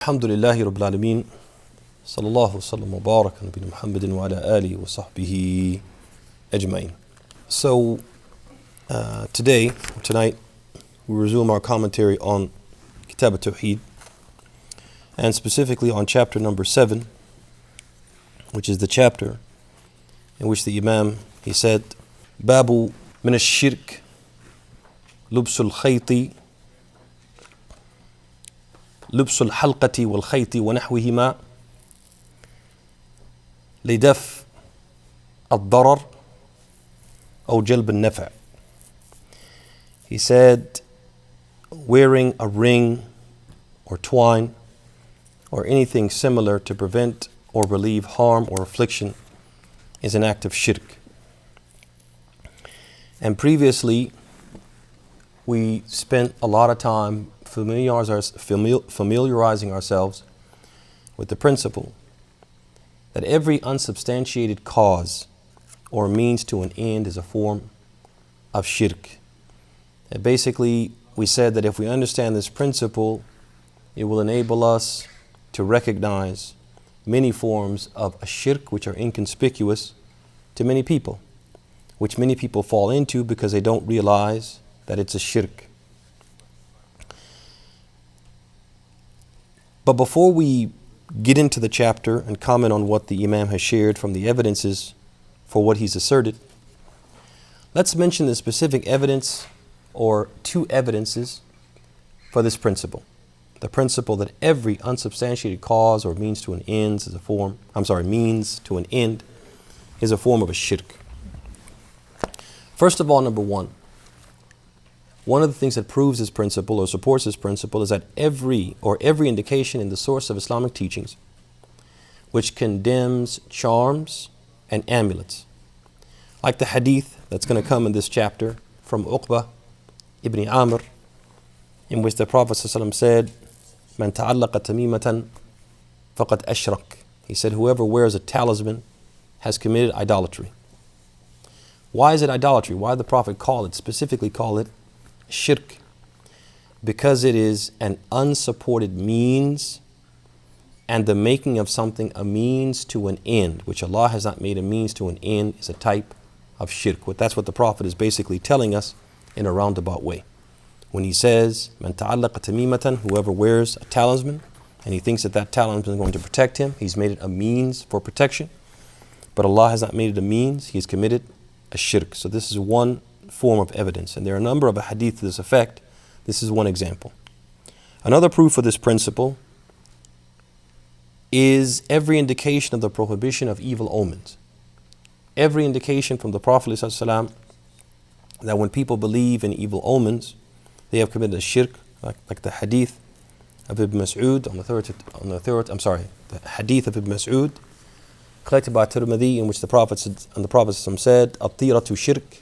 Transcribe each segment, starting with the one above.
Alhamdulillahi Rabbil Alameen. Sallallahu sallam wa baraka nabina Muhammadin wa ala alihi wa sahbihi ajma'in. So tonight, we resume our commentary on Kitab at-Tawheed, and specifically on chapter number 7, which is the chapter in which the Imam, he said, Babu min ash-shirk lubsul khayti لبس الحلقة والخيط ونحوهما لدفع الضرر أو جلب النفع. He said, wearing a ring or twine or anything similar to prevent or relieve harm or affliction is an act of shirk. And previously, we spent a lot of time familiarizing ourselves with the principle that every unsubstantiated cause or means to an end is a form of shirk. And basically, we said that if we understand this principle, it will enable us to recognize many forms of a shirk which are inconspicuous to many people, which many people fall into because they don't realize that it's a shirk. But before we get into the chapter and comment on what the Imam has shared from the evidences for what he's asserted, let's mention the specific evidence or two evidences for this principle. The principle that every unsubstantiated cause or means to an end is a form of a shirk. First of all, number one of the things that proves this principle or supports this principle is that every indication in the source of Islamic teachings which condemns charms and amulets, like the hadith that's going to come in this chapter from Uqba ibn Amr, in which the Prophet ﷺ said, Man ta'allaqa tamimatan faqad ashrak. He said, whoever wears a talisman has committed idolatry. Why is it idolatry? Why did the Prophet specifically call it shirk? Because it is an unsupported means, and the making of something a means to an end, which Allah has not made a means to an end, is a type of shirk. That's what the Prophet is basically telling us in a roundabout way. When he says, Man ta'allaqa tamimatan, whoever wears a talisman, and he thinks that talisman is going to protect him, he's made it a means for protection. But Allah has not made it a means, he has committed a shirk. So this is one form of evidence, and there are a number of hadith to this effect. This is one example. Another proof of this principle is every indication of the prohibition of evil omens. Every indication from the Prophet ﷺ that when people believe in evil omens, they have committed a shirk, like the hadith of Ibn Mas'ud the hadith of Ibn Mas'ud collected by Tirmidhi, in which the Prophet said, at-Tiratu shirk.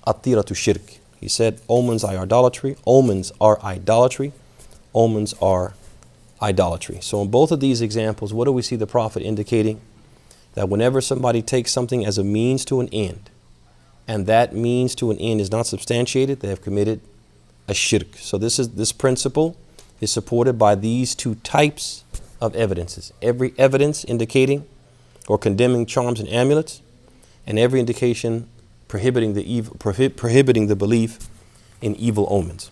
At-Tiratu shirk. He said, omens are idolatry. Omens are idolatry. Omens are idolatry. So in both of these examples, what do we see the Prophet indicating? That whenever somebody takes something as a means to an end, and that means to an end is not substantiated, they have committed a shirk. So this principle is supported by these two types of evidences. Every evidence indicating or condemning charms and amulets, and every indication prohibiting the belief in evil omens.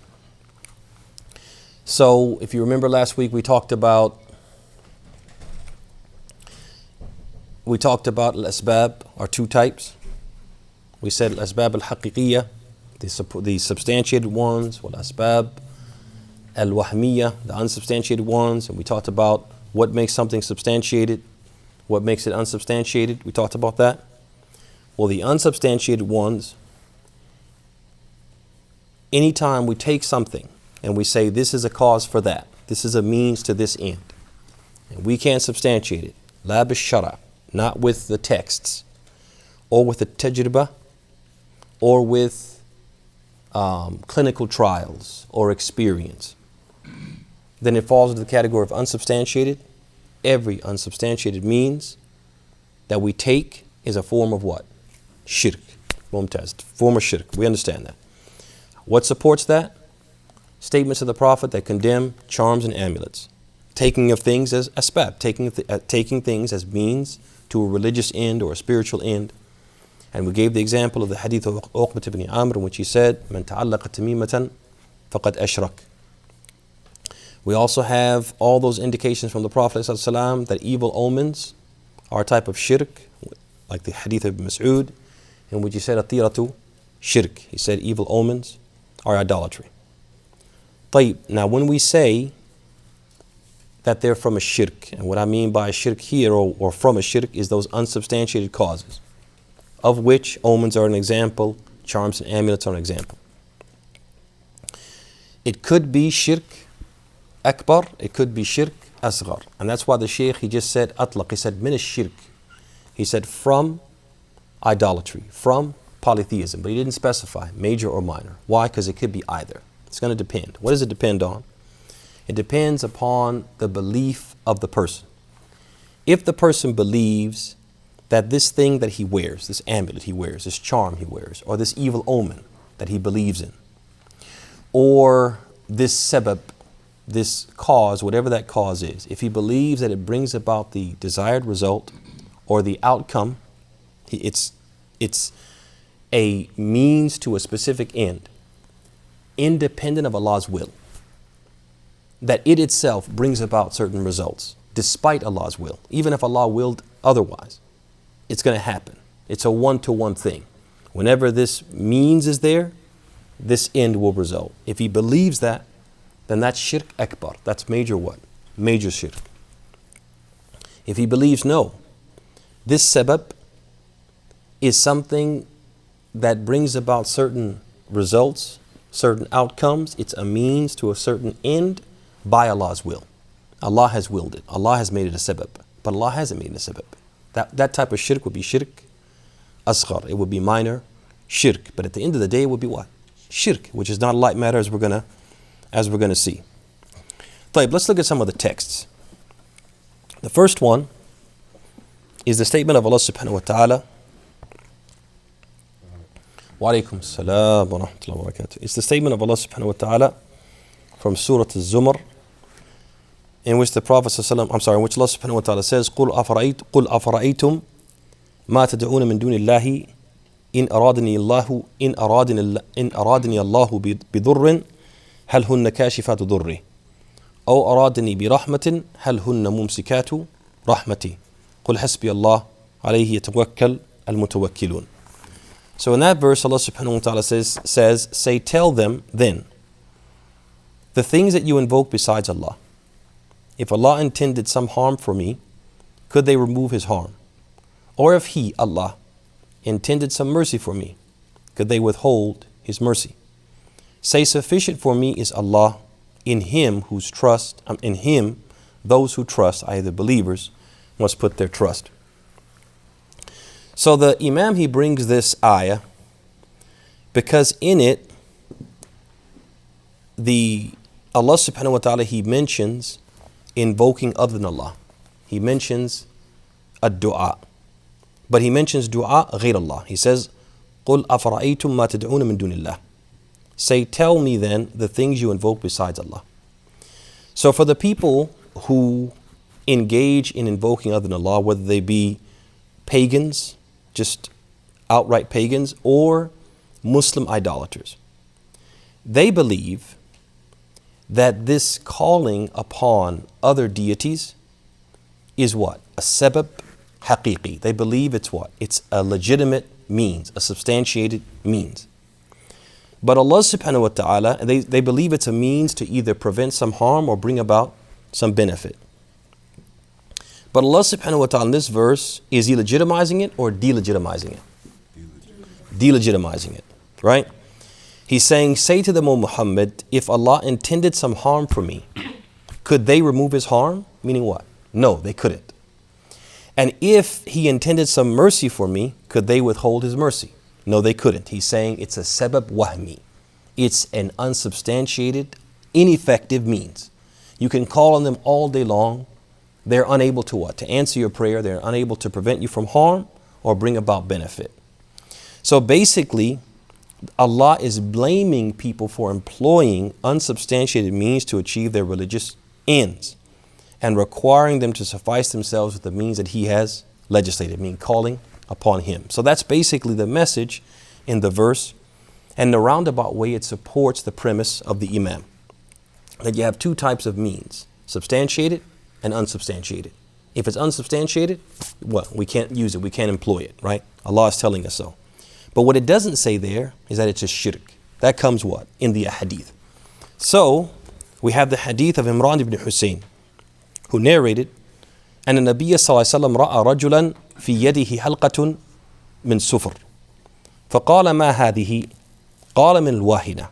So if you remember last week, we talked about al-asbab are two types. We said al-asbab al-haqiqiyya, the substantiated ones, wal-asbab al-wahmiyya, the unsubstantiated ones, and we talked about what makes something substantiated, what makes it unsubstantiated. We talked about that. Well, the unsubstantiated ones, anytime we take something and we say this is a cause for that, this is a means to this end, and we can't substantiate it, la bish-shara, not with the texts, or with the tajriba, or with clinical trials or experience, then it falls into the category of unsubstantiated. Every unsubstantiated means that we take is a form of what? Shirk. Form of shirk. We understand that. What supports that? Statements of the Prophet that condemn charms and amulets. taking of things as asbab, taking things as means to a religious end or a spiritual end. And we gave the example of the hadith of Uqbat ibn Amr, in which he said, "Man ta'allaqa tamimatan faqad ashrak." We also have all those indications from the Prophet ﷺ that evil omens are a type of shirk, like the hadith of Mas'ud, in which he said, "Atiratu shirk." He said evil omens are idolatry. Now, when we say that they're from a shirk, and what I mean by a shirk here, or from a shirk, is those unsubstantiated causes, of which omens are an example, charms and amulets are an example. It could be shirk akbar, it could be shirk asghar. And that's why the Shaykh, he just said atlaq, he said min ash-shirk. He said from idolatry, from polytheism, but he didn't specify major or minor. Why? Because it could be either. It's going to depend. What does it depend on? It depends upon the belief of the person. If the person believes that this thing that he wears, this amulet he wears, this charm he wears, or this evil omen that he believes in, or this sabab, this cause, whatever that cause is, if he believes that it brings about the desired result or the outcome, it's a means to a specific end, independent of Allah's will, that it itself brings about certain results despite Allah's will. Even if Allah willed otherwise, it's going to happen. It's a one-to-one thing. Whenever this means is there, this end will result. If he believes that, then that's shirk akbar. That's major what? Major shirk. If he believes no, this sabab is something that brings about certain results, certain outcomes. It's a means to a certain end by Allah's will. Allah has willed it. Allah has made it a sabab. But Allah hasn't made it a sabab. That type of shirk would be shirk asghar. It would be minor shirk. But at the end of the day, it would be what? Shirk, which is not a light matter, as we're gonna see. Let's look at some of the texts. The first one is the statement of Allah subhanahu wa ta'ala. Wa alaykum salam wa rahmatullahi wa barakatuh. It's the statement of Allah subhanahu wa ta'ala from Surah Al-Zumar, in which the Prophet in which Allah subhanahu wa ta'ala says, قُلْ أَفَرَأَيْتُمْ مَا تَدْعُونَ مِن دُونِ اللَّهِ إِنْ أَرَادَنِي اللَّهُ بِضُرٍّ هَلْ هُنَّ كَاشِفَاتُ ضُرِّهِ أَوْ أَرَادَنِي بِرَحْمَةٍ هَلْ هُنَّ مُمْسِكَاتُ رَحْمَتِهِ قُلْ حَسْبِيَ اللَّهُ عَلَيْهِ يَتَوَكَّلُ الْمُتَوَكِّلُونَ. So in that verse, Allah subhanahu wa ta'ala says, say, tell them then, the things that you invoke besides Allah, if Allah intended some harm for me, could they remove His harm? Or if He, Allah, intended some mercy for me, could they withhold His mercy? Say, sufficient for me is Allah, in Him those who trust, i.e. the believers, must put their trust. So the Imam, he brings this ayah because in it, Allah subhanahu wa ta'ala, He mentions invoking other than Allah. He mentions a dua, but He mentions dua غير Allah. He says, قُلْ أَفَرَأَيْتُمْ مَا تَدْعُونَ مِن دُونِ اللَّهِ. Say, tell me then the things you invoke besides Allah. So for the people who engage in invoking other than Allah, whether they be pagans, just outright pagans, or Muslim idolaters, they believe that this calling upon other deities is what? A sabab haqiqi. They believe it's what? It's a legitimate means, a substantiated means. But Allah subhanahu wa ta'ala, they believe it's a means to either prevent some harm or bring about some benefit. But Allah subhanahu wa ta'ala in this verse, is He legitimizing it or delegitimizing it? Delegitimizing it, right? He's saying, say to them, O Muhammad, if Allah intended some harm for me, could they remove His harm? Meaning what? No, they couldn't. And if He intended some mercy for me, could they withhold His mercy? No, they couldn't. He's saying it's a sabab wahmi. It's an unsubstantiated, ineffective means. You can call on them all day long. They're unable to what? To answer your prayer. They're unable to prevent you from harm or bring about benefit. So basically, Allah is blaming people for employing unsubstantiated means to achieve their religious ends. and requiring them to suffice themselves with the means that he has legislated, meaning calling upon him. So that's basically the message in the verse. And in a roundabout way, it supports the premise of the Imam, that you have two types of means, substantiated and unsubstantiated. If it's unsubstantiated, well, we can't use it, we can't employ it, right? Allah is telling us so. But what it doesn't say there is that it's a shirk. That comes what? In the hadith. So we have the hadith of Imran ibn Hussein, who narrated, أن النبي صلى الله عليه وسلم رأى رجلا في يده حلقة من صفر فقال ما هذه؟ قال من الواهنة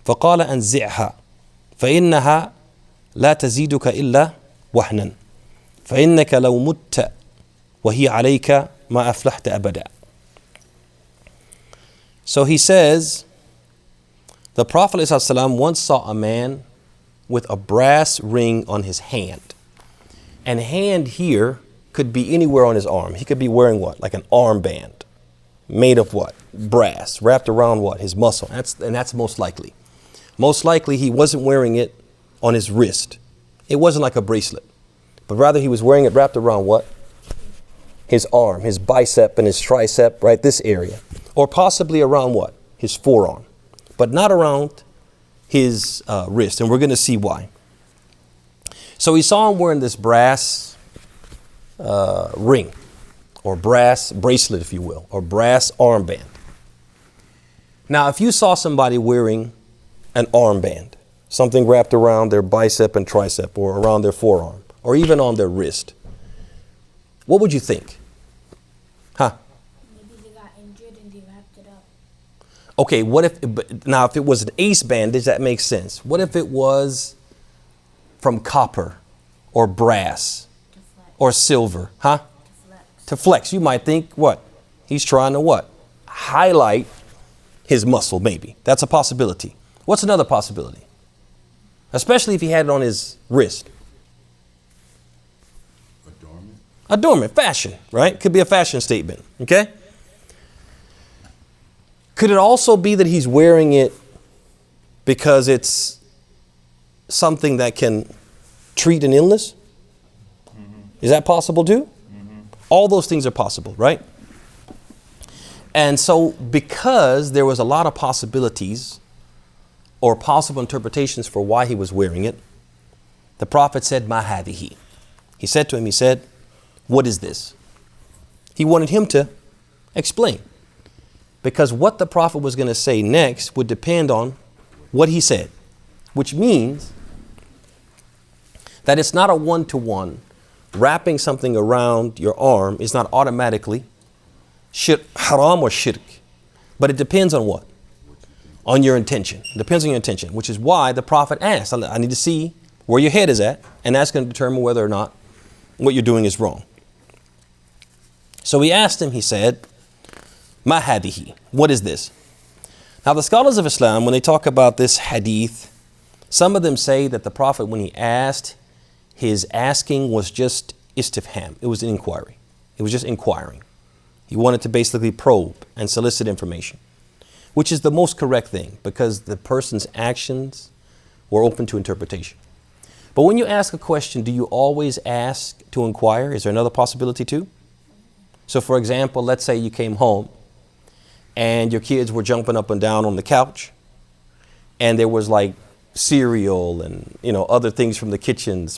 فقال أنزعها فإنها لا تزيدك إلا وهنا فإنك لو مت وهي عليك ما أفلحت أبدا. So he says, the Prophet ﷺ once saw a man with a brass ring on his hand. And hand here could be anywhere on his arm. He could be wearing what? Like an armband. Made of what? Brass. Wrapped around what? His muscle. That's most likely. Most likely he wasn't wearing it on his wrist. It wasn't like a bracelet. But rather he was wearing it wrapped around what? His arm, his bicep and his tricep, right? This area. Or possibly around what? His forearm. But not around his wrist. And we're going to see why. So he saw him wearing this brass ring, or brass bracelet, if you will, or brass armband. Now, if you saw somebody wearing an armband, something wrapped around their bicep and tricep, or around their forearm, or even on their wrist, what would you think? Huh? Maybe they got injured and they wrapped it up. Okay, what if, now if it was an ace bandage, that makes sense. What if it was from copper or brass or silver, huh? To flex. You might think what? He's trying to what? Highlight his muscle, maybe. That's a possibility. What's another possibility? Especially if he had it on his wrist. Adornment. Adornment, fashion, right? Could be a fashion statement, okay? Could it also be that he's wearing it because it's something that can treat an illness? Is that possible too? All those things are possible, right? And so because there was a lot of possibilities or possible interpretations for why he was wearing it, the Prophet said, Ma hadihi. He said to him, he said, what is this? He wanted him to explain. Because what the Prophet was going to say next would depend on what he said, which means that it's not a one-to-one. Wrapping something around your arm is not automatically haram or shirk. But it depends on what? On your intention. It depends on your intention, which is why the Prophet asked, I need to see where your head is at, and that's going to determine whether or not what you're doing is wrong. So he asked him, he said, Ma hadihi, what is this? Now the scholars of Islam, when they talk about this hadith, some of them say that the Prophet, when he asked, his asking was just istifham. It was an inquiry. It was just inquiring. He wanted to basically probe and solicit information, which is the most correct thing because the person's actions were open to interpretation. But when you ask a question, do you always ask to inquire? Is there another possibility too? So for example, let's say you came home and your kids were jumping up and down on the couch and there was like cereal and other things from the kitchen, the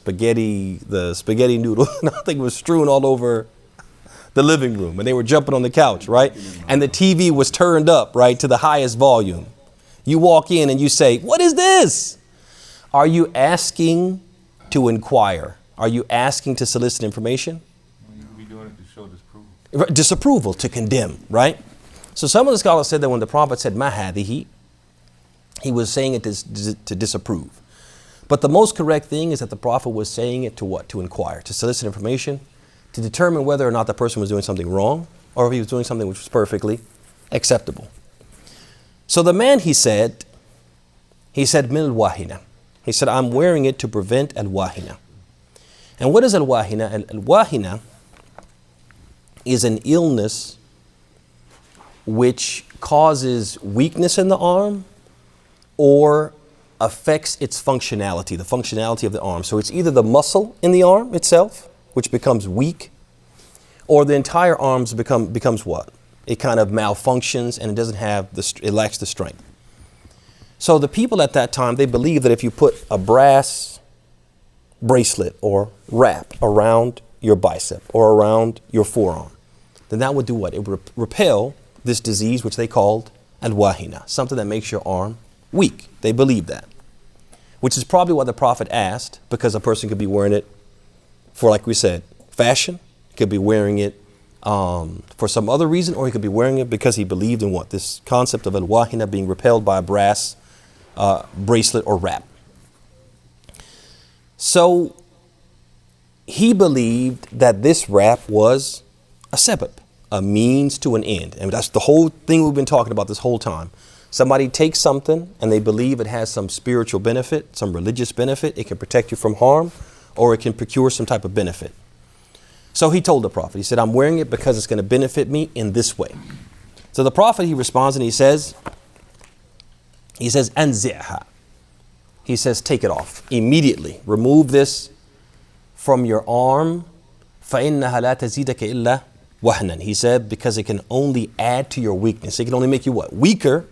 spaghetti noodle, nothing was strewn all over the living room and they were jumping on the couch, right? And the TV was turned up, right, to the highest volume. You walk in and you say, what is this? Are you asking to inquire? Are you asking to solicit information? We doing it to show disapproval. Disapproval, to condemn, right? So some of the scholars said that when the Prophet said, Ma hadihi, he was saying it to disapprove. But the most correct thing is that the Prophet was saying it to what? To inquire, to solicit information, to determine whether or not the person was doing something wrong or if he was doing something which was perfectly acceptable. So the man, he said, min al-wahina. He said, I'm wearing it to prevent al-wahina. And what is al-wahina? Al-wahina is an illness which causes weakness in the arm or affects its functionality, the functionality of the arm. So it's either the muscle in the arm itself, which becomes weak, or the entire arms becomes what? It kind of malfunctions and it doesn't have it lacks the strength. So the people at that time, they believed that if you put a brass bracelet or wrap around your bicep or around your forearm, then that would do what? It would repel this disease, which they called al-wahina, something that makes your arm weak. They believed that, which is probably what the Prophet asked, because a person could be wearing it for, like we said, fashion, could be wearing it for some other reason, or he could be wearing it because he believed in what? This concept of al-wahina, being repelled by a brass bracelet or wrap. So he believed that this wrap was a sabab, a means to an end. And that's the whole thing we've been talking about this whole time. Somebody takes something and they believe it has some spiritual benefit, some religious benefit. It can protect you from harm, or it can procure some type of benefit. So he told the Prophet, he said, I'm wearing it because it's going to benefit me in this way. So the Prophet, he responds and he says, anzi'ha. He says, take it off immediately. Remove this from your arm. فَإِنَّهَا لَا تَزِيدَكَ إِلَّا وَهْنًا. He said, because it can only add to your weakness. It can only make you what? Weaker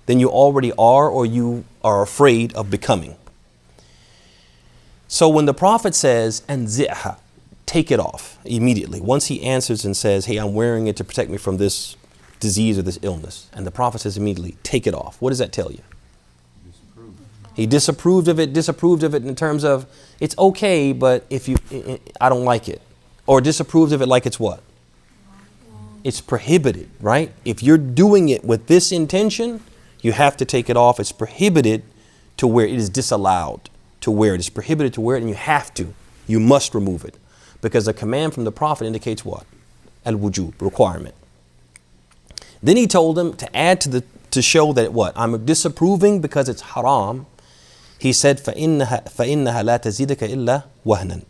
than you already are, or you are afraid of becoming. So when the Prophet says, anzi'ha, take it off immediately. Once he answers and says, hey, I'm wearing it to protect me from this disease or this illness. And the Prophet says immediately, take it off. What does that tell you? He disapproved of it in terms of it's okay, but I don't like it. Or disapproved of it like it's what? It's prohibited, right? If you're doing it with this intention, you have to take it off. It's prohibited to wear it. It is disallowed to wear it. It's prohibited to wear it, and you must remove it. Because the command from the Prophet indicates what? Al-wujub, requirement. Then he told him to add to show that what? I'm disapproving because it's haram. He said, فَإِنَّهَا لَا تَزِيدَكَ إِلَّا وَهْنًا.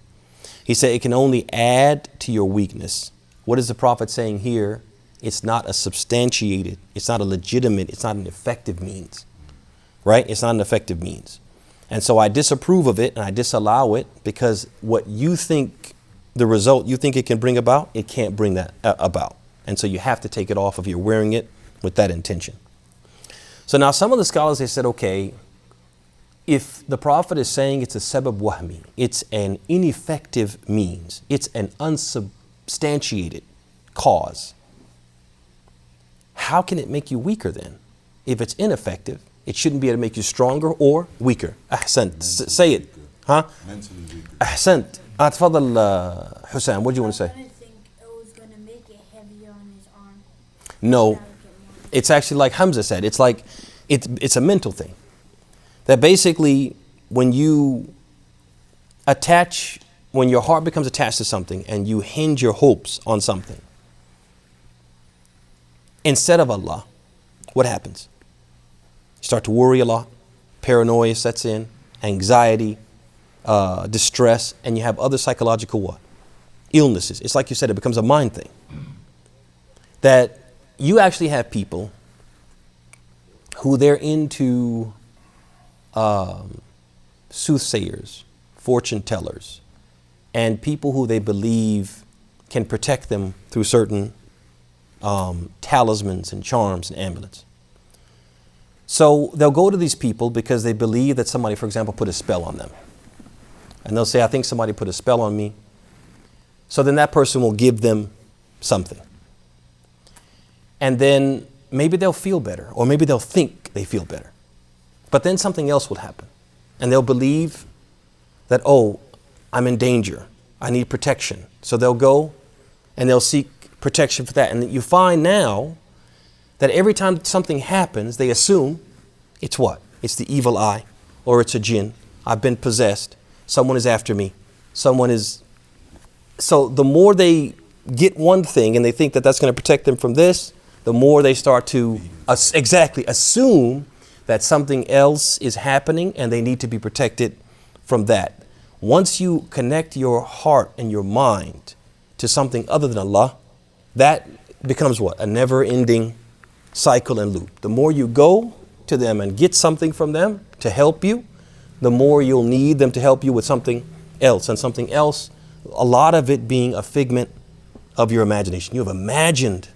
He said it can only add to your weakness. What is the Prophet saying here? It's not a substantiated, it's not a legitimate, it's not an effective means. Right? It's not an effective means. And so I disapprove of it and I disallow it because what you think, the result you think it can bring about, it can't bring that about. And so you have to take it off if you're wearing it with that intention. So now some of the scholars, they said, okay, if the Prophet is saying it's a sabab wahmi, it's an ineffective means, it's an unsubstantiated cause, how can it make you weaker then? If it's ineffective, it shouldn't be able to make you stronger or weaker. Ahsant. Say it. Huh? Mentally weaker. Ahsant. Tafadal, Hussein, what do you want to say? I think it was going to make it heavier on his arm. No, it's actually like Hamza said. It's like, it's a mental thing. That basically when your heart becomes attached to something and you hinge your hopes on something, instead of Allah, what happens? You start to worry a lot, paranoia sets in, anxiety, distress, and you have other psychological what? Illnesses. It's like you said, it becomes a mind thing. That you actually have people who they're into soothsayers, fortune tellers, and people who they believe can protect them through certain talismans and charms and amulets. So they'll go to these people because they believe that somebody, for example, put a spell on them. And they'll say, I think somebody put a spell on me. So then that person will give them something. And then maybe they'll feel better, or maybe they'll think they feel better. But then something else will happen. And they'll believe that, oh, I'm in danger. I need protection. So they'll go and they'll seek protection for that. And you find now that every time something happens, they assume it's what? It's the evil eye, or it's a jinn. I've been possessed. Someone is after me. Someone is. So the more they get one thing and they think that that's going to protect them from this, the more they start to assume that something else is happening and they need to be protected from that. Once you connect your heart and your mind to something other than Allah, that becomes what? A never-ending cycle and loop. The more you go to them and get something from them to help you, the more you'll need them to help you with something else. And something else, a lot of it being a figment of your imagination. You have imagined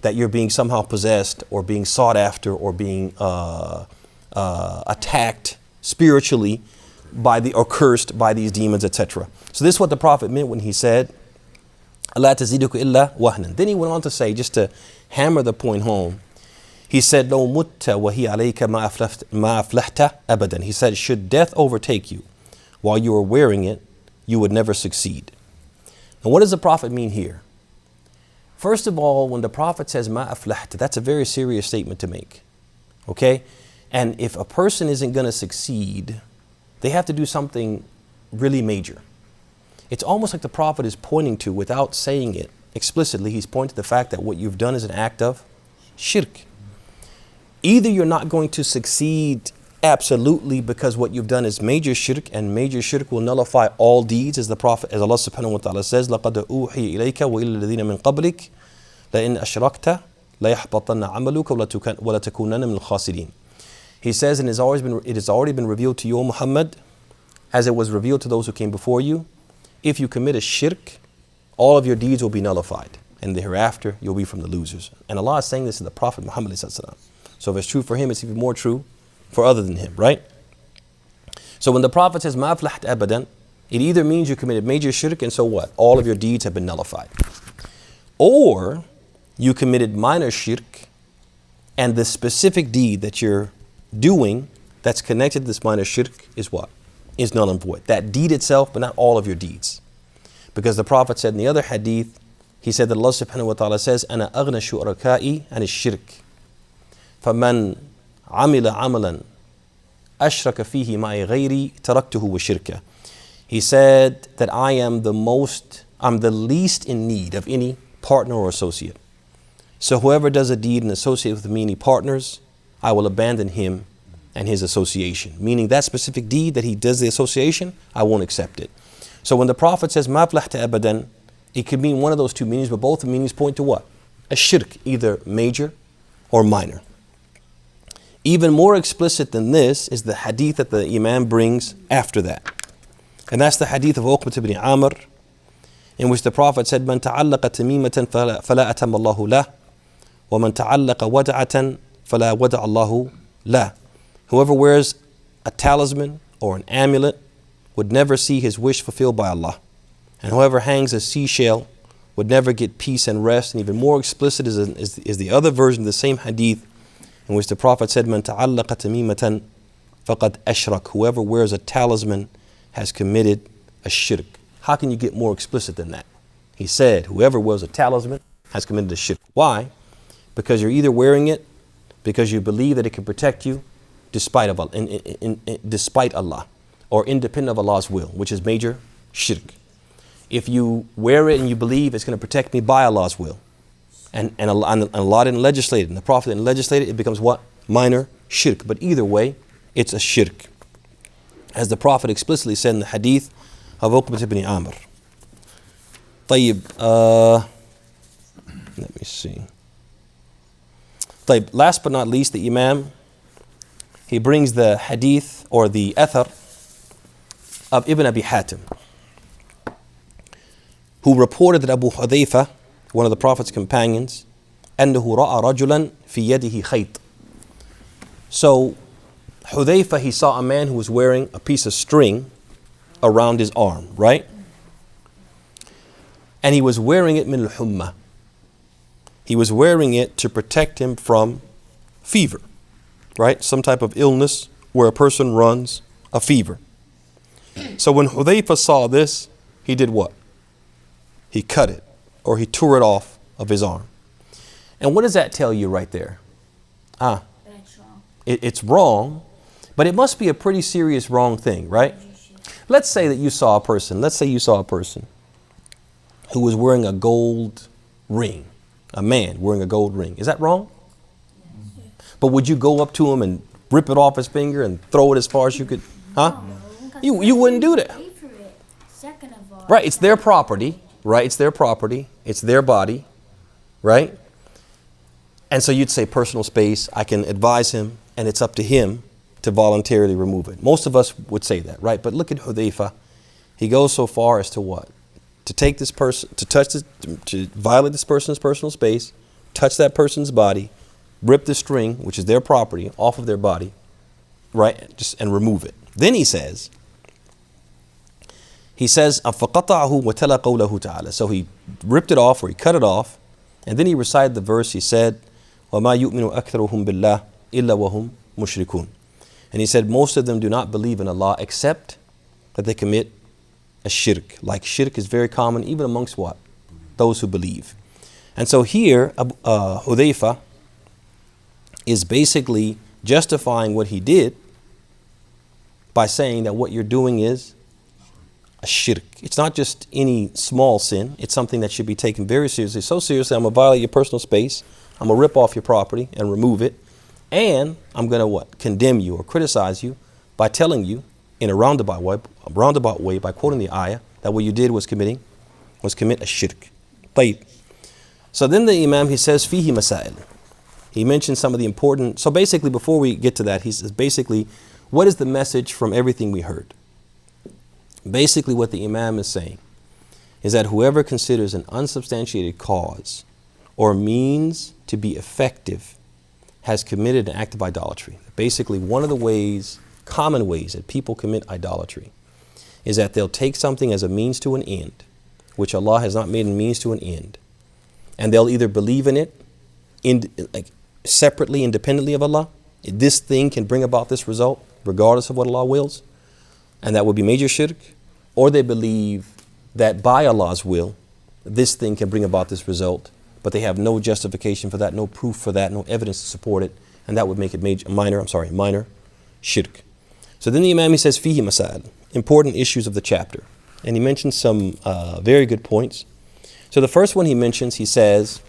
that you're being somehow possessed or being sought after or being attacked spiritually or cursed by these demons, etc. So this is what the Prophet meant when he said, "La taziduka illa wahnan." Then he went on to say, just to hammer the point home, he said, "Law mutta wa hiya alayka ma aflahta abadan." He said, should death overtake you while you are wearing it, you would never succeed. Now, what does the Prophet mean here? First of all, when the Prophet says ma aflahta, that's a very serious statement to make. Okay? And if a person isn't going to succeed, they have to do something really major. It's almost like the Prophet is pointing to, without saying it explicitly, he's pointing to the fact that what you've done is an act of shirk. Either you're not going to succeed absolutely because what you've done is major shirk, and major shirk will nullify all deeds, as Allah subhanahu wa ta'ala says, لَقَدْ أُوحِيَ إِلَيْكَ وَإِلَى الَّذِينَ مِنْ قَبْلِكَ لَإِنْ أَشْرَكْتَ لَيَحْبَطَنَّ عَمَلُكَ وَلَتَكُونَنَّ مِنَ الْخَاسِرِينَ. He says, and it has already been revealed to you, O Muhammad, as it was revealed to those who came before you. If you commit a shirk, all of your deeds will be nullified, and hereafter you'll be from the losers. And Allah is saying this to the Prophet Muhammad. So if it's true for him, it's even more true for other than him, right? So when the Prophet says ma aflaht abadan, it either means you committed major shirk, and so what? All of your deeds have been nullified. Or you committed minor shirk, and the specific deed that you're doing that's connected to this minor shirk is what? Is null and void. That deed itself, but not all of your deeds. Because the Prophet said in the other hadith, he said that Allah subhanahu wa ta'ala says, أَنَا أَغْنَى شُرَكَائِي عَنِ الشِّرْكِ فَمَنْ عَمِلَ عَمَلًا أَشْرَكَ فِيهِ مَعِي غَيْرِي تَرَكْتُهُ وَشِرْكَهُ. He said that I'm the least in need of any partner or associate. So whoever does a deed and associates with me any partners, I will abandon him and his association. Meaning that specific deed that he does the association, I won't accept it. So when the Prophet says ma aflahta abadan, it could mean one of those two meanings, but both the meanings point to what? A shirk, either major or minor. Even more explicit than this is the hadith that the Imam brings after that. And that's the hadith of Uqbat ibn Amr, in which the Prophet said, "Man ta'allaqa tamimatan fala atam Allahu lah, wa man ta'allaqa wada'atan fala wada' Allahu lah." Whoever wears a talisman or an amulet would never see his wish fulfilled by Allah. And whoever hangs a seashell would never get peace and rest. And even more explicit is the other version of the same hadith, in which the Prophet said, "Man ta'allaqa tamimatan faqad ashrak." Whoever wears a talisman has committed a shirk. How can you get more explicit than that? He said, whoever wears a talisman has committed a shirk. Why? Because you're either wearing it because you believe that it can protect you despite Allah, or independent of Allah's will, which is major shirk. If you wear it and you believe it's going to protect me by Allah's will, and Allah didn't legislate it, and the Prophet didn't legislate it, it becomes what? Minor shirk. But either way, it's a shirk, as the Prophet explicitly said in the hadith of Uqbat ibn Amr. Let me see. Last but not least, the Imam, he brings the hadith or the athar of Ibn Abi Hatim, who reported that Abu Hudhayfa, one of the Prophet's companions, أنه رأى رجلا في يده خيط. So Hudhayfa, he saw a man who was wearing a piece of string around his arm, right? And he was wearing it min al-humma. He was wearing it to protect him from fever, right? Some type of illness where a person runs a fever. So when Hudhayfa saw this, he did what? He cut it, or he tore it off of his arm. And what does that tell you right there? That's wrong. It's wrong, but it must be a pretty serious wrong thing, right? Let's say that you saw a person who was wearing a gold ring, a man wearing a gold ring. Is that wrong? Yes. But would you go up to him and rip it off his finger and throw it as far as you could? Huh? No, You wouldn't do that. pay for it. Second of all, Right, it's their property, right? It's their property, it's their body, right? And so you'd say personal space, I can advise him, and it's up to him to voluntarily remove it. Most of us would say that, right? But look at Hudayfa. He goes so far as to what? To take this person, to touch this, to violate this person's personal space, touch that person's body, rip the string, which is their property, off of their body, right? And remove it. Then he says, فَقَطَعَهُ وَتَلَى قَوْلَهُ تَعَالَى. So he ripped it off, or he cut it off, and then he recited the verse. He said, وَمَا يُؤْمِنُ أَكْثَرُهُم بِاللَّهِ إِلَّا وَهُمْ مُشْرِكُونَ. And he said, most of them do not believe in Allah except that they commit a shirk. Like shirk is very common even amongst what? Those who believe. And so here, Hudayfa is basically justifying what he did by saying that what you're doing is a shirk. It's not just any small sin. It's something that should be taken very seriously. So seriously, I'm going to violate your personal space. I'm going to rip off your property and remove it. And I'm going to what? Condemn you or criticize you by telling you in a roundabout way by quoting the ayah that what you did was commit a shirk. طيب. So then the Imam, he says, fihi masail. He mentions some of the important, so basically before we get to that, he says basically, what is the message from everything we heard? Basically what the Imam is saying is that whoever considers an unsubstantiated cause or means to be effective has committed an act of idolatry. Basically one of the common ways that people commit idolatry is that they'll take something as a means to an end, which Allah has not made a means to an end. And they'll either believe in it separately, independently of Allah. This thing can bring about this result regardless of what Allah wills. And that would be major shirk. Or they believe that by Allah's will, this thing can bring about this result, but they have no justification for that, no proof for that, no evidence to support it. And that would make it minor shirk. So then the Imam, he says, fihi masail, important issues of the chapter. And he mentions some very good points. So the first one he mentions, he says,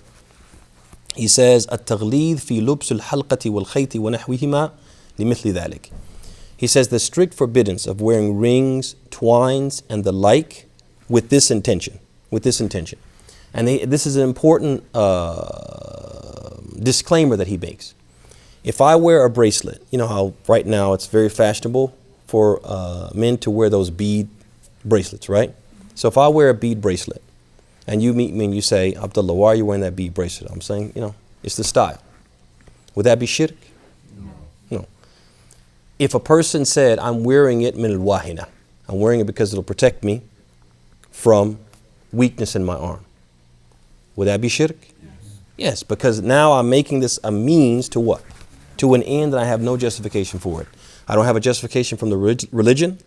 at-Tawheed fi lubs al-halqati wal-khayti wa nahwihima limithli dhalik. He says the strict forbiddance of wearing rings, twines, and the like with this intention. And this is an important disclaimer that he makes. If I wear a bracelet, you know how right now it's very fashionable for men to wear those bead bracelets, right? So if I wear a bead bracelet and you meet me and you say, Abdullah, why are you wearing that bead bracelet? I'm saying, it's the style. Would that be shirk? No. If a person said, I'm wearing it min al-wahina, I'm wearing it because it'll protect me from weakness in my arm, would that be shirk? Yes, because now I'm making this a means to what? To an end that I have no justification for it. I don't have a justification from the religion,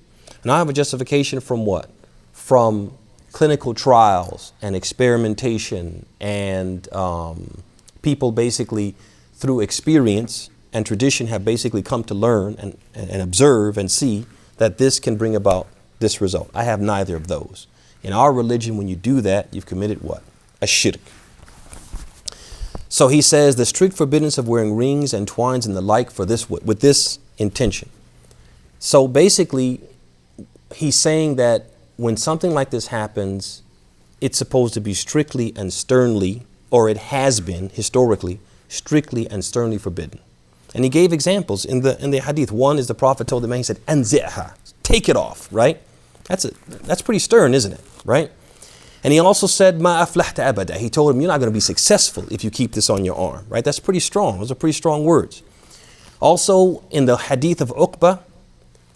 and I have a justification from what? From clinical trials and experimentation and people basically through experience and tradition have basically come to learn and observe and see that this can bring about this result. I have neither of those. In our religion, when you do that, you've committed what? A shirk. So he says the strict forbiddance of wearing rings and twines and the like with this intention. So basically, he's saying that when something like this happens, it's supposed to be strictly and sternly, or it has been historically strictly and sternly forbidden. And he gave examples in the hadith. One is the Prophet told the man, he said, "Anzi'ha," take it off, right? That's pretty stern, isn't it? Right? And he also said, "Ma aflahta abada." He told him, you're not going to be successful if you keep this on your arm, right? That's pretty strong. Those are pretty strong words. Also, in the hadith of Uqba,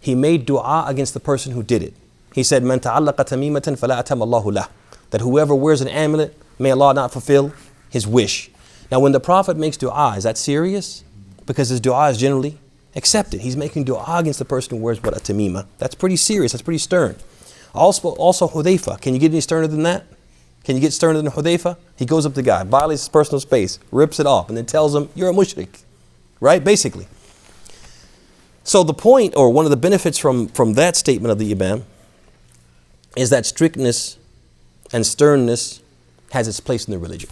he made dua against the person who did it. He said, "Man ta'allaqa tamimatan fala atam Allahu lah." That whoever wears an amulet, may Allah not fulfill his wish. Now, when the Prophet makes dua, is that serious? Because his dua is generally accepted. He's making dua against the person who wears a tamima. That's pretty serious. That's pretty stern. Also Hudayfa. Can you get any sterner than that? Can you get sterner than Hudayfa? He goes up to the guy, violates his personal space, rips it off, and then tells him, you're a mushrik. Right? Basically. So the point, or one of the benefits from that statement of the Imam, is that strictness and sternness has its place in the religion.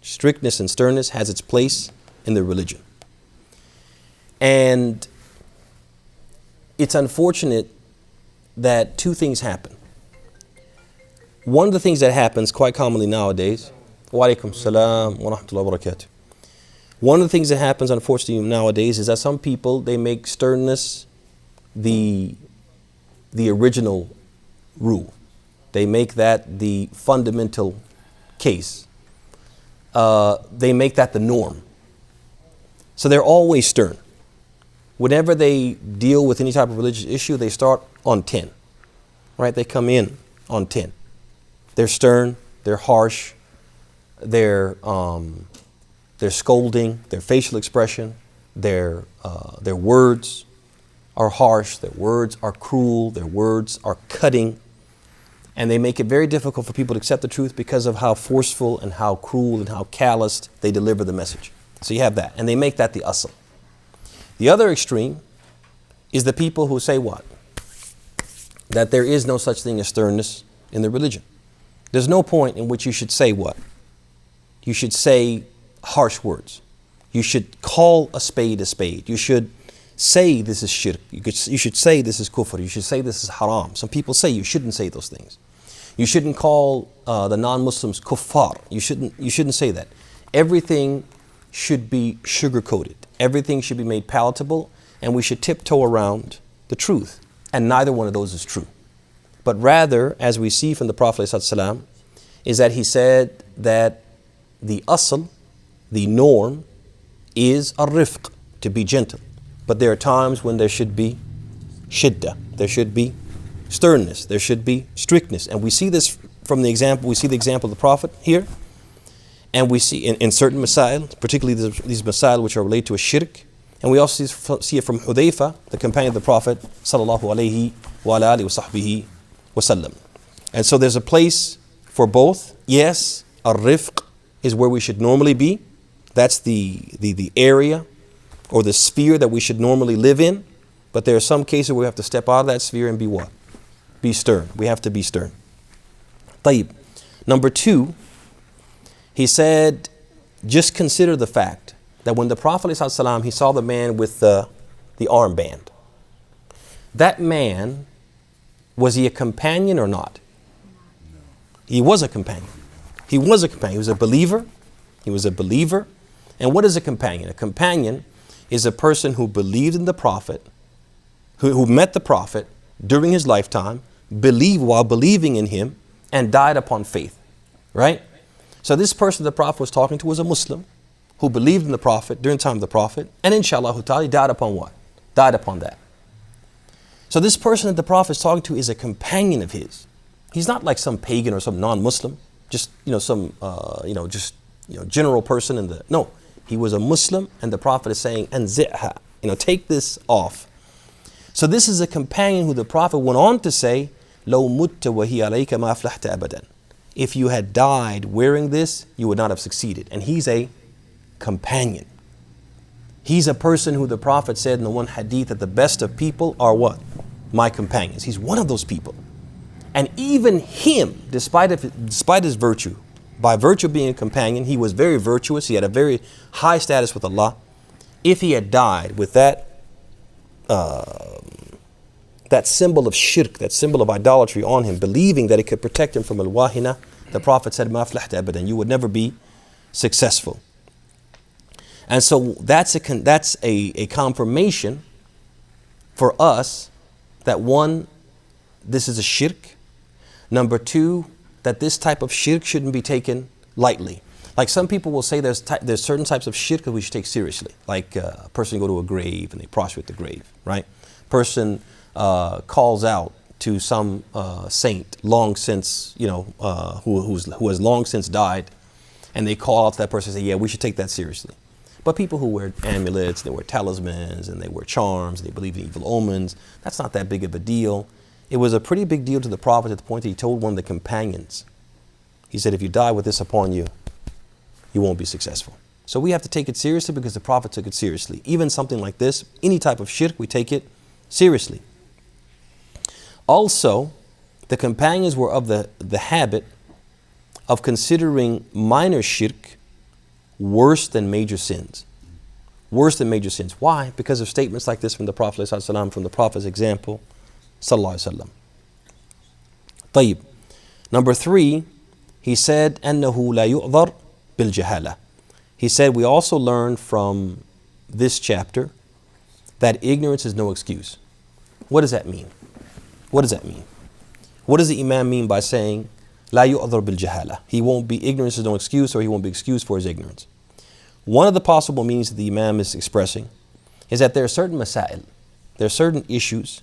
Strictness and sternness has its place in the religion. And it's unfortunate that two things happen. One of the things that happens quite commonly nowadays, wa alaikum salam wa rahmatullahi wa barakatuh. One of the things that happens, unfortunately, nowadays is that some people, they make sternness the original rule. They make that the fundamental case. They make that the norm. So they're always stern. Whenever they deal with any type of religious issue, they start on 10. Right? They come in on 10. They're stern, they're harsh, they're scolding, their facial expression, their words are harsh, their words are cruel, their words are cutting, and they make it very difficult for people to accept the truth because of how forceful and how cruel and how calloused they deliver the message. So you have that, and they make that the asl. The other extreme is the people who say what? That there is no such thing as sternness in the religion. There's no point in which you should say what? You should say harsh words. You should call a spade a spade. You should say this is shirk. You should say this is kufr. You should say this is haram. Some people say you shouldn't say those things. You shouldn't call the non-Muslims kuffar. You shouldn't say that. Everything should be sugar-coated. Everything should be made palatable, and we should tiptoe around the truth. And neither one of those is true. But rather, as we see from the Prophet ﷺ, is that he said that the asl, the norm, is ar-rifq, to be gentle. But there are times when there should be shiddah, there should be sternness, there should be strictness. And we see this from the example, we see the example of the Prophet here. And we see in certain masail, particularly these masail which are related to a shirk. And we also see it from Hudayfa, the companion of the Prophet sallallahu alayhi wa alihi wa sahbihi wa sallam. And so there's a place for both. Yes, ar-rifq is where we should normally be. That's the area or the sphere that we should normally live in. But there are some cases where we have to step out of that sphere and be what? Be stern. We have to be stern. Tayyib. Number 2, he said, just consider the fact that when the Prophet ﷺ, he saw the man with the armband. That man, was he a companion or not? No. He was a companion. He was a companion. He was a believer. He was a believer. And what is a companion? A companion is a person who believed in the Prophet, who met the Prophet during his lifetime, believed while believing in him, and died upon faith. Right? So this person the Prophet was talking to was a Muslim who believed in the Prophet during the time of the Prophet, and inshallah ta'ala, he died upon what? Died upon that. So this person that the Prophet is talking to is a companion of his. He's not like some pagan or some non-Muslim, just some general person in the no. He was a Muslim, and the Prophet is saying, "Anzi'ha," take this off. So this is a companion who the Prophet went on to say, "Law mutta wa hiya alayka ma aflahta abadan." If you had died wearing this, you would not have succeeded. And he's a companion. He's a person who the Prophet said in the one hadith that the best of people are what? My companions. He's one of those people. And even him, despite his virtue, by virtue of being a companion, he was very virtuous. He had a very high status with Allah. If he had died with that symbol of shirk, that symbol of idolatry on him, believing that it could protect him from al-wahina, the Prophet said, "Ma aflahta abadan," you would never be successful. And so that's a confirmation for us that one, this is a shirk. Number 2, that this type of shirk shouldn't be taken lightly. Like some people will say there's certain types of shirk that we should take seriously. Like a person go to a grave and they prostrate the grave, right? Person calls out to some saint long since, who has long since died, and they call out to that person and say, yeah, we should take that seriously. But people who wear amulets, they wear talismans, and they wear charms, and they believe in evil omens, that's not that big of a deal. It was a pretty big deal to the Prophet at the point that he told one of the companions. He said, if you die with this upon you, you won't be successful. So we have to take it seriously because the Prophet took it seriously. Even something like this, any type of shirk, we take it seriously. Also, the companions were of the habit of considering minor shirk worse than major sins. Worse than major sins. Why? Because of statements like this from the Prophet ﷺ, from the Prophet's example, sallallahu alaihi wasallam. طيب. Number 3, he said, أنه لا يؤذر بالجهالة. He said, we also learn from this chapter that ignorance is no excuse. What does that mean? What does that mean? What does the Imam mean by saying, La yu'adhar bil jahala? He won't be, ignorance is no excuse, or he won't be excused for his ignorance. One of the possible meanings that the Imam is expressing is that there are certain masail, there are certain issues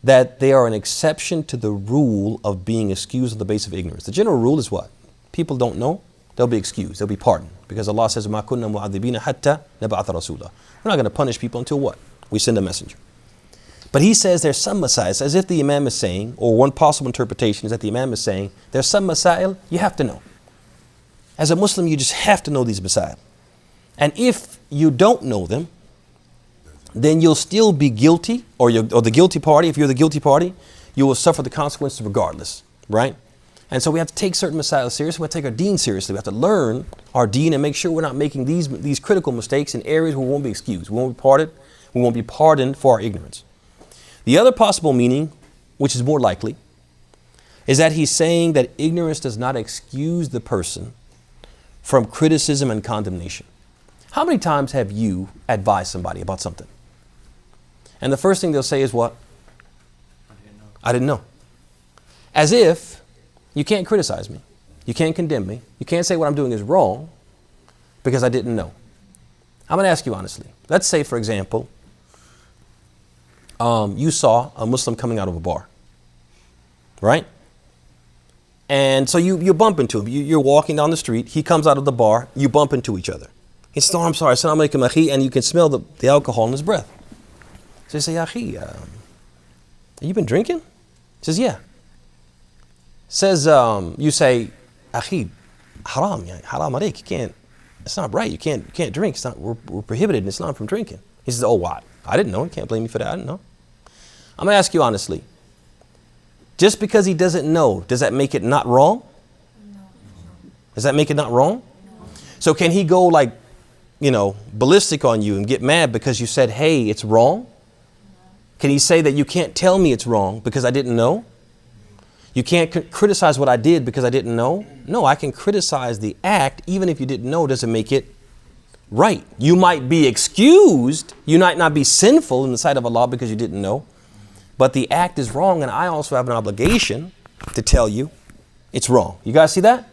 that they are an exception to the rule of being excused on the basis of ignorance. The general rule is what? People don't know, they'll be excused, they'll be pardoned. Because Allah says, مَا كُنَّا مُعَذِّبِينَ حَتَّى نَبْعَثَ رَسُولًا. We're not going to punish people until what? We send a messenger. But he says there's some masail, as if the Imam is saying, or one possible interpretation is that the Imam is saying, there's some masail you have to know. As a Muslim, you just have to know these masail. And if you don't know them, then you'll still be guilty, or the guilty party. If you're the guilty party, you will suffer the consequences regardless, right? And so we have to take certain masail seriously. We have to take our deen seriously. We have to learn our deen and make sure we're not making these critical mistakes in areas where we won't be excused. We won't be pardoned for our ignorance. The other possible meaning, which is more likely, is that he's saying that ignorance does not excuse the person from criticism and condemnation. How many times have you advised somebody about something? And the first thing they'll say is what? I didn't know. As if you can't criticize me. You can't condemn me. You can't say what I'm doing is wrong because I didn't know. I'm going to ask you honestly. Let's say, for example, you saw a Muslim coming out of a bar, right? And so you bump into him. You're walking down the street. He comes out of the bar. You bump into each other. He says, oh, I'm sorry. Assalamu alaikum, akhi. And you can smell the alcohol in his breath. So you say, akhi, have you been drinking? He says, yeah. Says, you say, akhi, haram, haram alaik. You can't, it's not right. You can't drink. It's not, we're prohibited in Islam from drinking. He says, oh, why? I didn't know. You can't blame me for that. I didn't know. I'm going to ask you honestly. Just because he doesn't know, does that make it not wrong? No. Does that make it not wrong? No. So can he go like, ballistic on you and get mad because you said, hey, it's wrong? No. Can he say that you can't tell me it's wrong because I didn't know? You can't criticize what I did because I didn't know? No, I can criticize the act even if you didn't know doesn't make it right. You might be excused. You might not be sinful in the sight of Allah because you didn't know. But the act is wrong, and I also have an obligation to tell you it's wrong. You guys see that?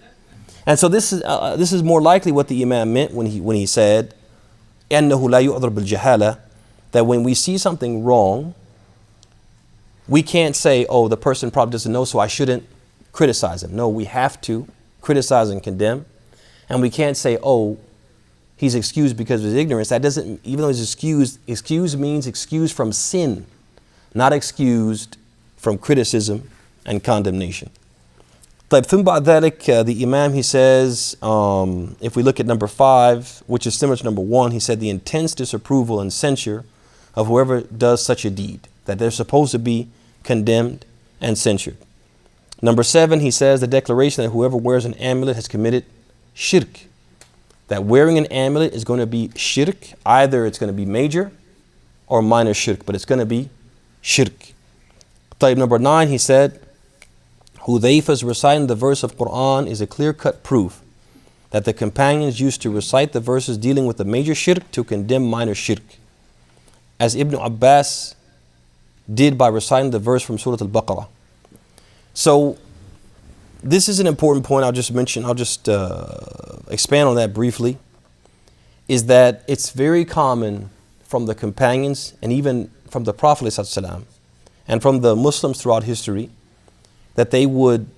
And so this is more likely what the Imam meant when he said, أَنَّهُ لَا يُعْذَرْ بِالْجَهَالَةِ, that when we see something wrong, we can't say, oh, the person probably doesn't know, so I shouldn't criticize him. No, we have to criticize and condemn. And we can't say, oh, he's excused because of his ignorance. That doesn't, even though he's excused means excused from sin, not excused from criticism and condemnation. طيب ثم بعد ذلك, the Imam, he says, if we look at number 5, which is similar to number 1, he said the intense disapproval and censure of whoever does such a deed, that they're supposed to be condemned and censured. Number 7, he says the declaration that whoever wears an amulet has committed shirk, that wearing an amulet is going to be shirk. Either it's going to be major or minor shirk, but it's going to be shirk. Type number 9, he said, Hudayfa's reciting the verse of Quran is a clear-cut proof that the companions used to recite the verses dealing with the major shirk to condemn minor shirk, as Ibn Abbas did by reciting the verse from Surah Al-Baqarah. So this is an important point I'll just expand on that briefly, is that it's very common from the companions and even from the Prophet ﷺ and from the Muslims throughout history that they would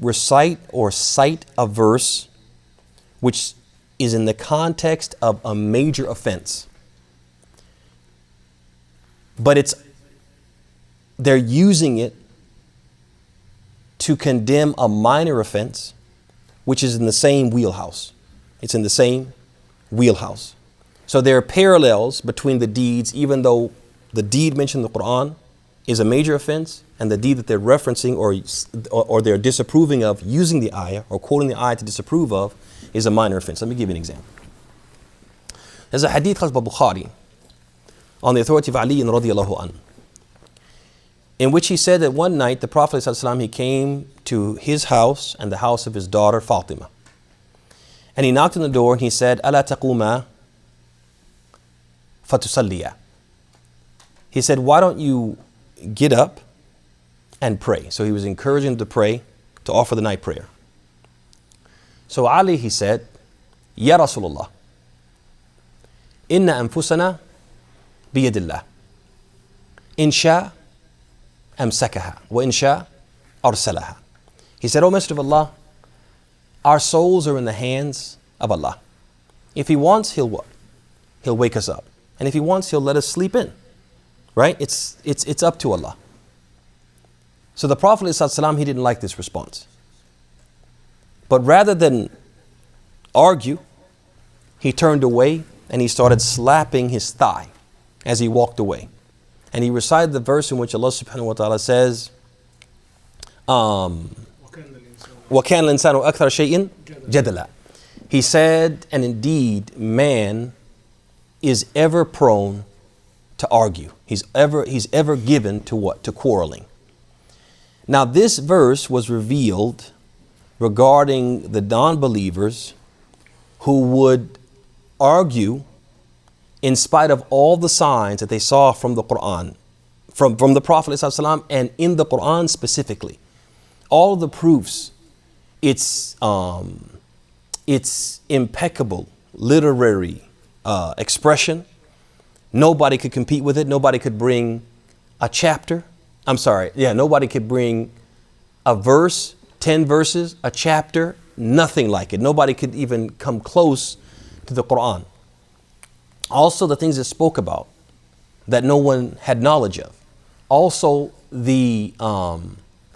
recite or cite a verse which is in the context of a major offense. But they're using it to condemn a minor offense, which is in the same wheelhouse. It's in the same wheelhouse. So there are parallels between the deeds, even though the deed mentioned in the Quran is a major offense, and the deed that they're referencing or they're disapproving of using the ayah or quoting the ayah to disapprove of is a minor offense. Let me give you an example. There's a hadith by Bukhari on the authority of Ali radiallahu anhu, in which he said that one night the Prophet ﷺ, he came to his house and the house of his daughter Fatima. And he knocked on the door and he said, أَلَا تَقُومَا فَتُصَلِّيَا. He said, why don't you get up and pray? So he was encouraging them to pray, to offer the night prayer. So Ali, he said, Ya Rasulullah, inna anfusana biyadillah. In sha amsakaha wa in sha arsalaha. He said, O Messenger of Allah, our souls are in the hands of Allah. If He wants, He'll what? He'll wake us up. And if He wants, He'll let us sleep in. Right? It's up to Allah. So the Prophet ﷺ, he didn't like this response. But rather than argue, he turned away and he started slapping his thigh as he walked away. And he recited the verse in which Allah subhanahu wa ta'ala says, وَكَانَ الْإِنسَانُ أَكْثَرَ شَيْءٍ جَدَلًا. He said, and indeed, man is ever prone to argue. He's ever given to what? To quarreling. Now this verse was revealed regarding the non-believers who would argue in spite of all the signs that they saw from the Quran, from the Prophet ﷺ, and in the Quran specifically. All of the proofs, it's impeccable literary expression. Nobody could compete with it. Nobody could bring a chapter. Nobody could bring a verse, 10 verses, a chapter, nothing like it. Nobody could even come close to the Quran. Also, the things it spoke about that no one had knowledge of. Also, the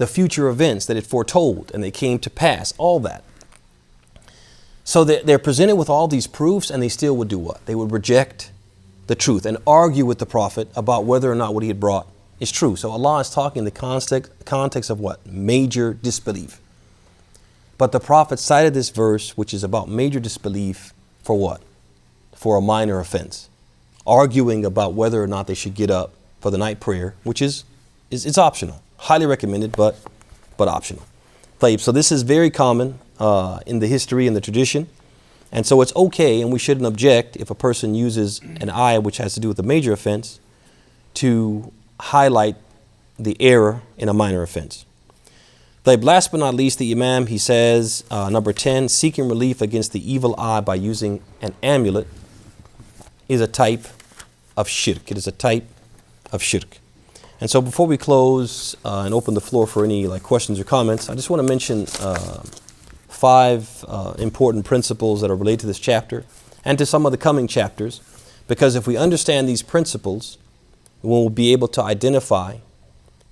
future events that it foretold and they came to pass, all that. So they're presented with all these proofs and they still would do what? They would reject the truth and argue with the Prophet about whether or not what he had brought is true. So Allah is talking in the context of what? Major disbelief. But the Prophet cited this verse, which is about major disbelief, for what? For a minor offense. Arguing about whether or not they should get up for the night prayer, which is it's optional. Highly recommended, but optional. So this is very common in the history and the tradition. And so it's okay, and we shouldn't object if a person uses an ayah which has to do with a major offense to highlight the error in a minor offense. Last but not least, the Imam, he says, number 10, seeking relief against the evil eye by using an amulet is a type of shirk. It is a type of shirk. And so before we close and open the floor for any questions or comments, I just want to mention 5 important principles that are related to this chapter and to some of the coming chapters, because if we understand these principles, we'll be able to identify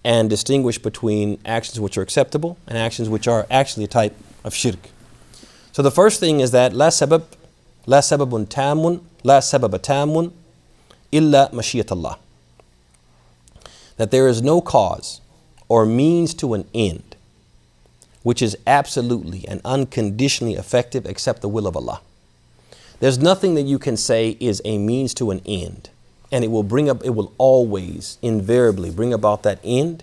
and distinguish between actions which are acceptable and actions which are actually a type of shirk. So the first thing is that لا sababun tamun illa mashiyat Allah. That there is no cause or means to an end which is absolutely and unconditionally effective except the will of Allah. There's nothing that you can say is a means to an end, and it will always invariably bring about that end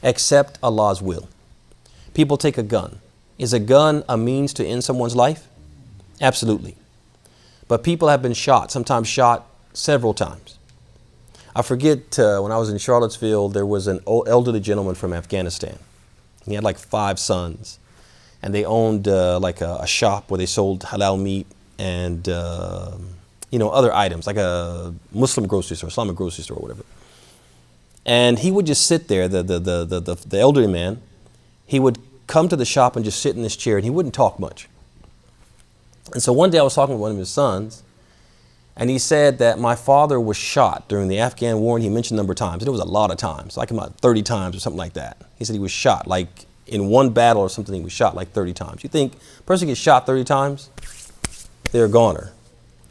except Allah's will. People take a gun. Is a gun a means to end someone's life? Absolutely. But people have been shot, sometimes shot several times. I forget when I was in Charlottesville, there was an elderly gentleman from Afghanistan. He had 5 sons, and they owned a shop where they sold halal meat and other items, like a Muslim grocery store, Islamic grocery store, or whatever. And he would just sit there, the elderly man. He would come to the shop and just sit in this chair, and he wouldn't talk much. And so one day I was talking with one of his sons, and he said that my father was shot during the Afghan war, and he mentioned a number of times. And it was a lot of times, like about 30 times or something like that. He said he was shot, like in one battle or something, he was shot like 30 times. You think a person gets shot 30 times? They're a goner.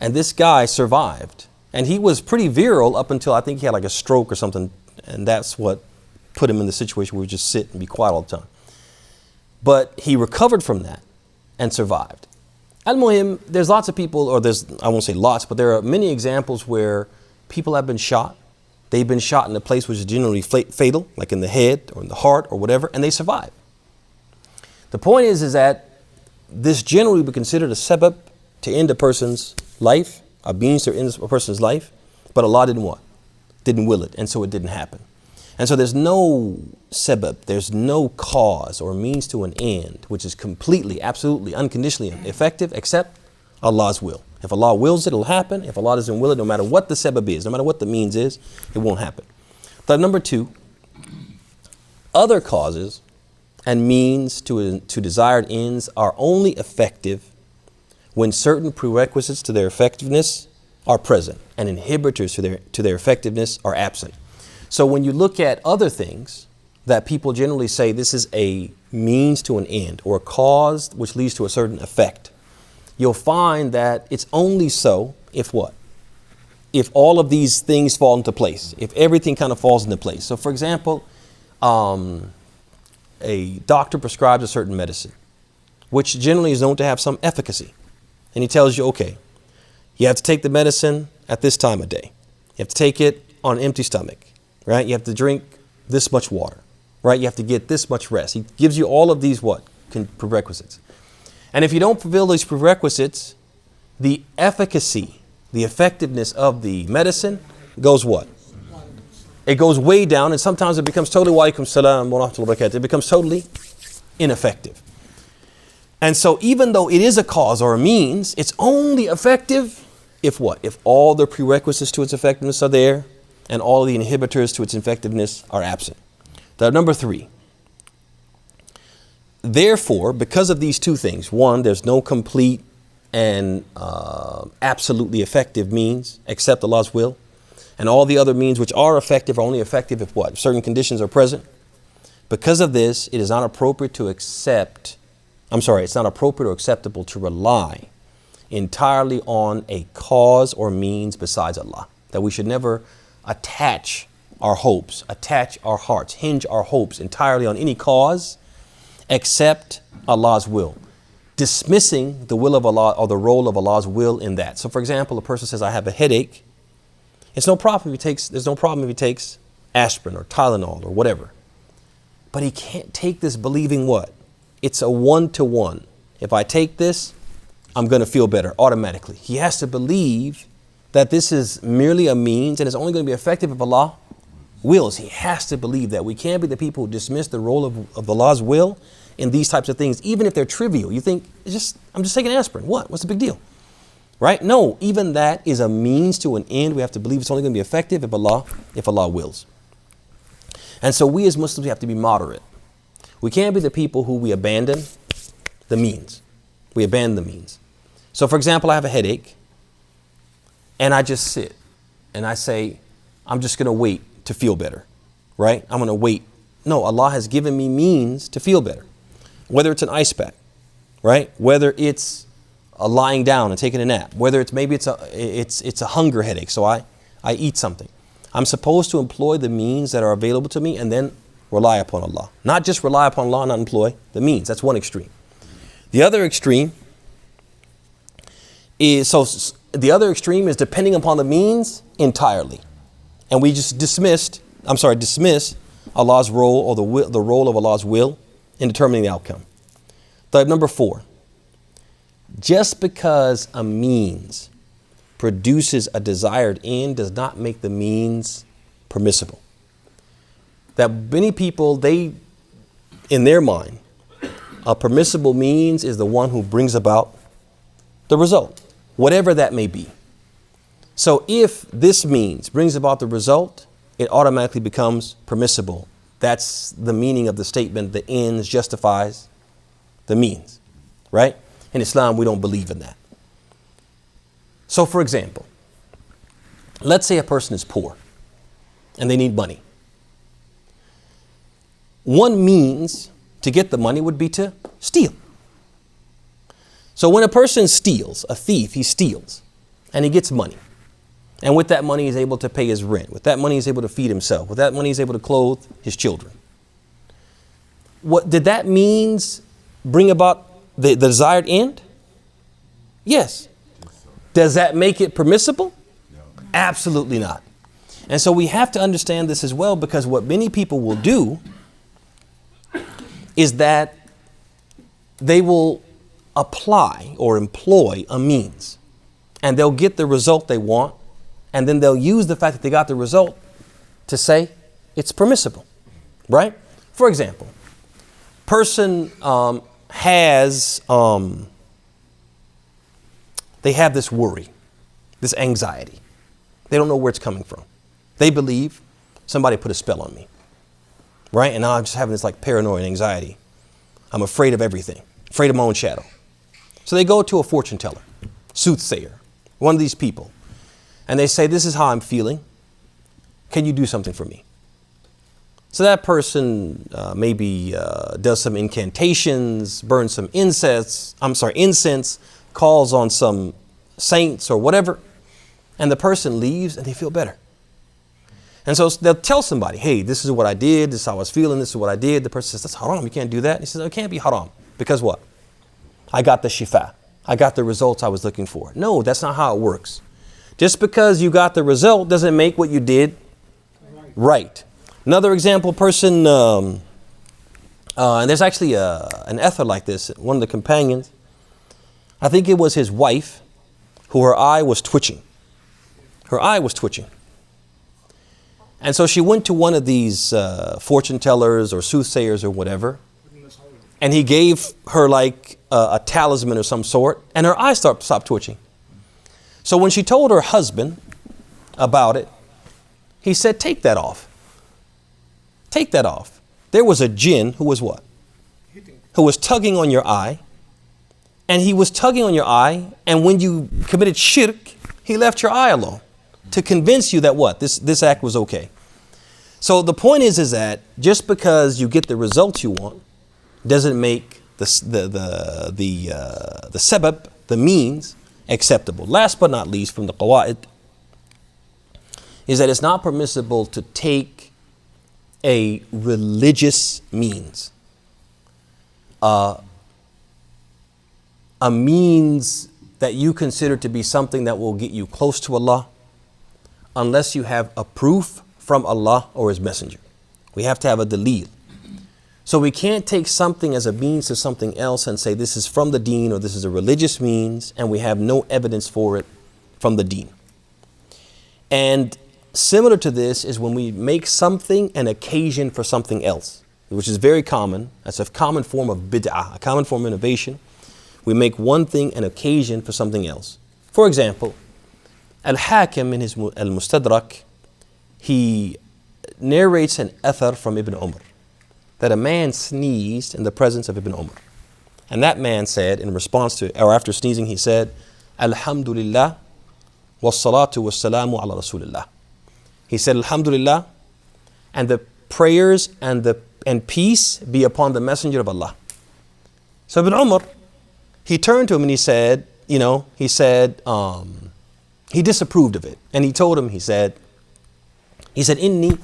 And this guy survived. And he was pretty virile up until I think he had a stroke or something. And that's what put him in the situation where he would just sit and be quiet all the time. But he recovered from that and survived. Al-Muhim, there's lots of people, I won't say lots, but there are many examples where people have been shot. They've been shot in a place which is generally fatal, like in the head or in the heart or whatever, and they survive. The point is that this generally would be considered a sabab to end a person's life, a means to end a person's life, but Allah didn't want, didn't will it, and so it didn't happen. And so there's no sabab, there's no cause or means to an end, which is completely, absolutely, unconditionally effective except Allah's will. If Allah wills it, it'll happen. If Allah doesn't will it, no matter what the sabab is, no matter what the means is, it won't happen. But number two, other causes and means to desired ends are only effective when certain prerequisites to their effectiveness are present and inhibitors to their effectiveness are absent. So when you look at other things that people generally say this is a means to an end or a cause which leads to a certain effect, you'll find that it's only so if what? If all of these things fall into place, if everything kind of falls into place. So for example, a doctor prescribes a certain medicine, which generally is known to have some efficacy. And he tells you, okay, you have to take the medicine at this time of day. You have to take it on an empty stomach, right? You have to drink this much water, right? You have to get this much rest. He gives you all of these prerequisites. And if you don't fulfill these prerequisites, the efficacy, the effectiveness of the medicine goes what? It goes way down, and sometimes it becomes totally, wa alaikum salam wa rahmatullahi wa barakatuh, it becomes totally ineffective. And so even though it is a cause or a means, it's only effective if what? If all the prerequisites to its effectiveness are there and all the inhibitors to its effectiveness are absent. Number three, therefore, because of these two things, one, there's no complete and absolutely effective means except Allah's will. And all the other means which are effective are only effective if what? If certain conditions are present. Because of this, it is not appropriate or acceptable to rely entirely on a cause or means besides Allah. That we should never attach our hopes, attach our hearts, hinge our hopes entirely on any cause except Allah's will. Dismissing the will of Allah or the role of Allah's will in that. So for example, a person says, I have a headache. There's no problem if he takes aspirin or Tylenol or whatever. But he can't take this believing what? It's a one-to-one. If I take this, I'm going to feel better automatically. He has to believe that this is merely a means and it's only going to be effective if Allah wills. He has to believe that. We can't be the people who dismiss the role of Allah's will in these types of things, even if they're trivial. You think, I'm just taking aspirin. What's the big deal? Right? No, even that is a means to an end. We have to believe it's only going to be effective if Allah wills. And so we as Muslims, we have to be moderate. We can't be the people who we abandon the means. We abandon the means. So for example, I have a headache and I just sit and I say, I'm just going to wait to feel better, right? I'm going to wait. No, Allah has given me means to feel better. Whether it's an ice pack, right? Whether it's lying down and taking a nap, whether it's a hunger headache, so I eat something. I'm supposed to employ the means that are available to me and then rely upon Allah. Not just rely upon Allah, not employ the means. That's one extreme. The other extreme is is depending upon the means entirely. And we just dismiss Allah's role or the role of Allah's will in determining the outcome. Number 4, just because a means produces a desired end does not make the means permissible. That many people, in their mind, a permissible means is the one who brings about the result, whatever that may be. So if this means brings about the result, it automatically becomes permissible. That's the meaning of the statement, the ends justifies the means, right? In Islam, we don't believe in that. So for example, let's say a person is poor and they need money. One means to get the money would be to steal. So when a person steals, a thief, he steals and he gets money. And with that money, he's able to pay his rent. With that money, he's able to feed himself. With that money, he's able to clothe his children. What did that means bring about the desired end? Yes. Does that make it permissible? No. Absolutely not. And so we have to understand this as well, because what many people will do is that they will apply or employ a means, and they'll get the result they want, and then they'll use the fact that they got the result to say it's permissible, right? For example, person they have this worry, this anxiety. They don't know where it's coming from. They believe somebody put a spell on me, right? And now I'm just having this like paranoid anxiety. I'm afraid of everything, afraid of my own shadow. So they go to a fortune teller, soothsayer, one of these people, and they say, this is how I'm feeling. Can you do something for me? So that person maybe does some incantations, burns some incense, calls on some saints or whatever, and the person leaves and they feel better. And so they'll tell somebody, hey, this is what I did, this is how I was feeling, this is what I did. The person says, that's haram, you can't do that. He says, it can't be haram. Because what? I got the shifa. I got the results I was looking for. No, that's not how it works. Just because you got the result doesn't make what you did right. Another example, person, and there's actually an author like this, one of the companions, I think it was his wife, who her eye was twitching. Her eye was twitching. And so she went to one of these fortune tellers or soothsayers or whatever, and he gave her like a talisman or some sort, and her eye stopped twitching. So when she told her husband about it, he said, take that off. Take that off. There was a jinn who was what? Who was tugging on your eye, and he was tugging on your eye, and when you committed shirk, he left your eye alone to convince you that what? This act was okay. So the point is that just because you get the results you want doesn't make the sabab, the means, acceptable. Last but not least, from the qawaid, is that it's not permissible to take a religious means, a means that you consider to be something that will get you close to Allah, unless you have a proof from Allah or His Messenger. We have to have a dalil. So we can't take something as a means to something else and say this is from the deen or this is a religious means, and we have no evidence for it from the deen. And similar to this is when we make something an occasion for something else, which is very common. That's a common form of bid'ah, a common form of innovation. We make one thing an occasion for something else. For example, Al-Hakim in his Al-Mustadrak, he narrates an athar from Ibn Umar that a man sneezed in the presence of Ibn Umar. And that man said, in response to, or after sneezing, he said, Alhamdulillah, wassalatu wassalamu ala Rasulillah. He said, Alhamdulillah, and the prayers and peace be upon the Messenger of Allah. So Ibn Umar, he turned to him and he said, he disapproved of it. And he told him, he said, Inni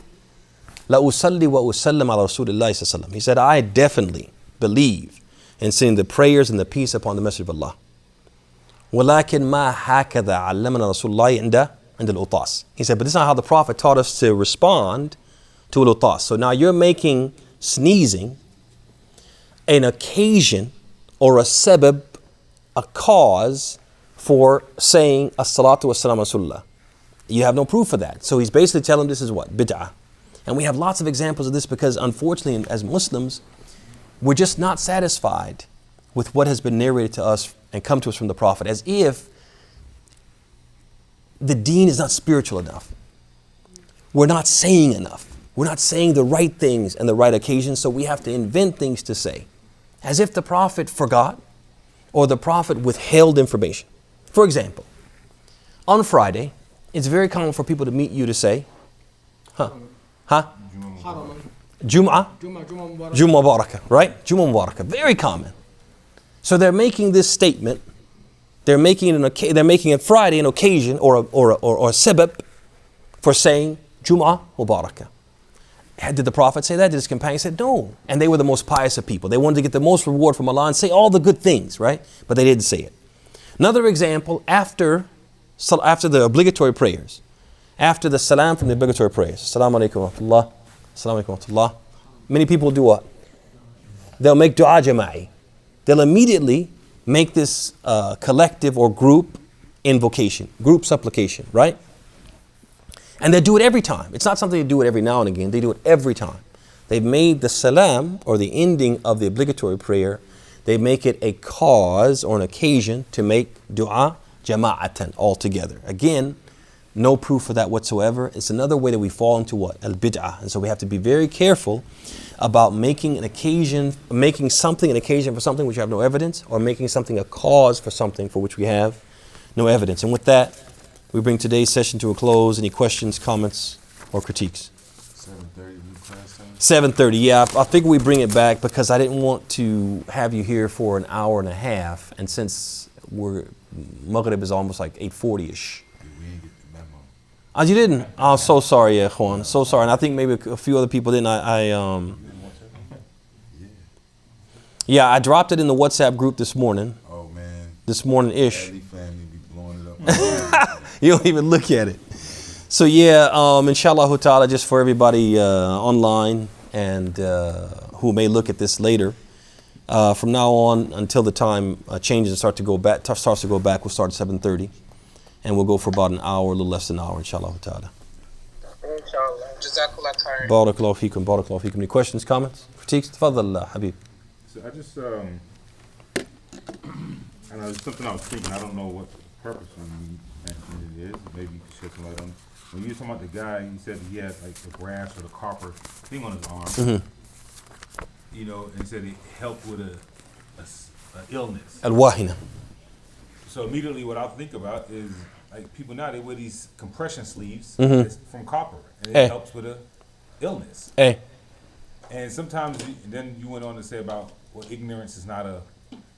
la usalli wa usallam ala Rasulillah sallallahu. He said, I definitely believe in saying the prayers and the peace upon the Messenger of Allah. وَلَكِنْ مَا هَكَذَا عَلَّمَنَا رَسُولُ اللَّهِ عِنْدَ الْأُطَاسِ. He said, but this is not how the Prophet taught us to respond to al-utas. So now you're making sneezing an occasion or a sabab, a cause for saying as-salatu was-salam Rasulullah. You have no proof for that. So he's basically telling this is what? Bid'ah. And we have lots of examples of this because unfortunately as Muslims, we're just not satisfied with what has been narrated to us and come to us from the Prophet, as if the deen is not spiritual enough. We're not saying enough. We're not saying the right things and the right occasions, so we have to invent things to say, as if the Prophet forgot or the Prophet withheld information. For example, on Friday, it's very common for people to meet you to say, Jum'ah Mubarakah, right? Jum'ah Mubarakah, very common. So they're making this statement. They're making it Friday an occasion or a sabab for saying Jum'ah Mubarakah. Did the Prophet say that? Did his companions say no? And they were the most pious of people. They wanted to get the most reward from Allah and say all the good things, right? But they didn't say it. Another example, after the obligatory prayers, after the salam from the obligatory prayers, Assalamu alaikum wa rahmatullah, Assalamu alaikum wa rahmatullah, many people do what? They'll make dua jama'i. They'll immediately make this collective or group invocation, group supplication, right? And they do it every time. It's not something they do it every now and again. They do it every time. They've made the salam, or the ending of the obligatory prayer, they make it a cause or an occasion to make dua jama'atan, all together. Again, no proof for that whatsoever. It's another way that we fall into what? Al-bid'ah. And so we have to be very careful about making something an occasion for something which we have no evidence, or making something a cause for something for which we have no evidence. And with that, we bring today's session to a close. Any questions, comments, or critiques? 7:30 new class time? 7:30, yeah. I figure we bring it back because I didn't want to have you here for an hour and a half. And since Maghrib is almost like 8:40-ish. We didn't get the memo. Oh, you didn't? Oh, so sorry, yeah, Juan. So sorry. And I think maybe a few other people didn't. Yeah, I dropped it in the WhatsApp group this morning. Oh, man. This morning-ish. Ellie family be blowing it up. You don't even look at it. So yeah, inshallah ta'ala, just for everybody online and who may look at this later, from now on until the time changes and starts to go back, we'll start at 7:30, and we'll go for about an hour, a little less than an hour, inshallah ta'ala. Inshallah. Jazakallah khair. Barakallahu feekum, barakallahu feekum. Any questions, comments, critiques? Tafadhal, Habib. So I just, I know it's something I was thinking. I don't know what purpose you mentioned it is. Maybe you could shed some light on it. When you were talking about the guy, you said he had like the brass or the copper thing on his arm. Mm-hmm. You know, and said it helped with a illness. Al-wahina. So immediately what I think about is like people now, they wear these compression sleeves Mm-hmm. that's from copper, and it Hey. helps with a illness. Hey. And sometimes, then you went on to say about, well, ignorance is not a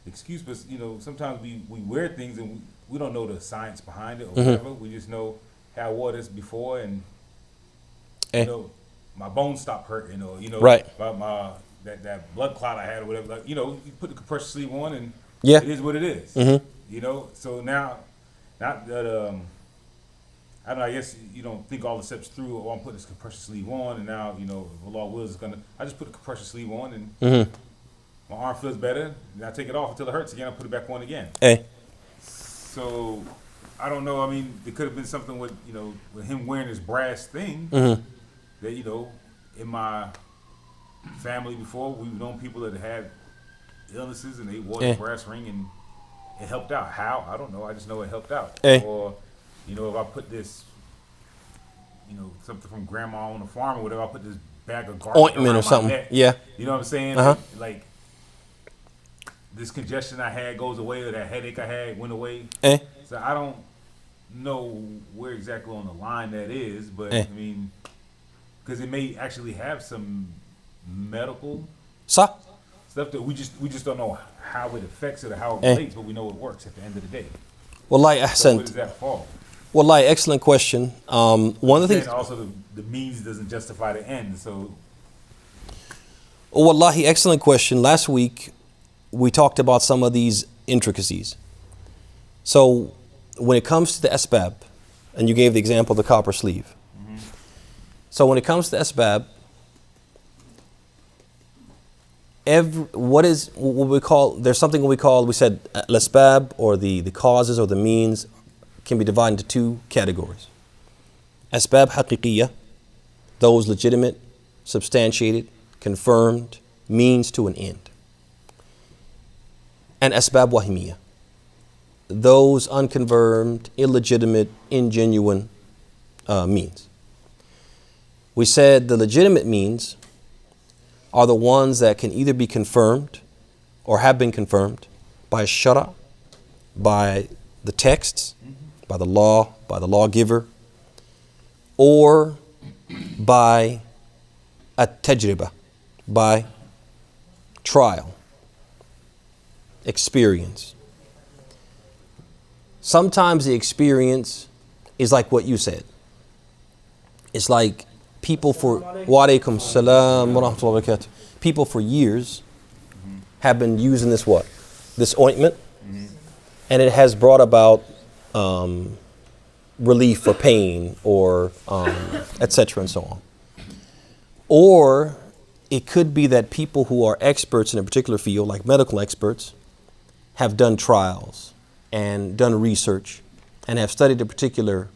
excuse, but you know, sometimes we wear things and we don't know the science behind it or whatever. We just know, hey, I wore this before, and Hey. you know, my bones stopped hurting, or you know, Right. my that blood clot I had or whatever. Like, you know, you put the compression sleeve on, and Yeah. it is what it is. Mm-hmm. You know, so now, not that I don't know, I guess you don't think all the steps through. Oh, I'm putting this compression sleeve on, and now, you know, if Allah wills, I just put the compression sleeve on, and Mm-hmm. my arm feels better, and I take it off until it hurts again. I put it back on again. Hey. So, I don't know. I mean, it could have been something with, you know, with him wearing this brass thing Mm-hmm. that, you know, in my family before, we've known people that had illnesses and they wore Yeah. the brass ring and it helped out. How? I don't know. I just know it helped out. Hey. Or, you know, if I put this, you know, something from grandma on the farm or whatever, I put this bag of garlic Ointment around or my something. neck. Yeah. You know what I'm saying? Uh-huh. Like, this congestion I had goes away, or that headache I had went away. Hey. So I don't know where exactly on the line that is, but Eh. I mean, because it may actually have some medical Sa. stuff that we just don't know how it affects it or how it Eh. relates, but we know it works at the end of the day. Wallahi So ahsant. where does that fall? Wallahi, excellent question. One of the Then things. also the means doesn't justify the end. So Wallahi, excellent question. Last week, we talked about some of these intricacies. So, when it comes to the asbab, and you gave the example of the copper sleeve. So, when it comes to asbab, there's something we said, al-asbab, or the causes or the means, can be divided into two categories. Asbab haqiqiyya, those legitimate, substantiated, confirmed means to an end. And asbab wahimiyya, those unconfirmed, illegitimate, ingenuine means. We said the legitimate means are the ones that can either be confirmed or have been confirmed by shara, by the texts, by the law, by the lawgiver, or by at-Tajriba, by trial, experience. Sometimes the experience is like what you said. It's like people for wa alaikum salam wa rahmatullahi wa barakatuh. People for years have been using this ointment, and it has brought about relief for pain, or etc. and so on. Or it could be that people who are experts in a particular field, like medical experts, have done trials and done research and have studied a particular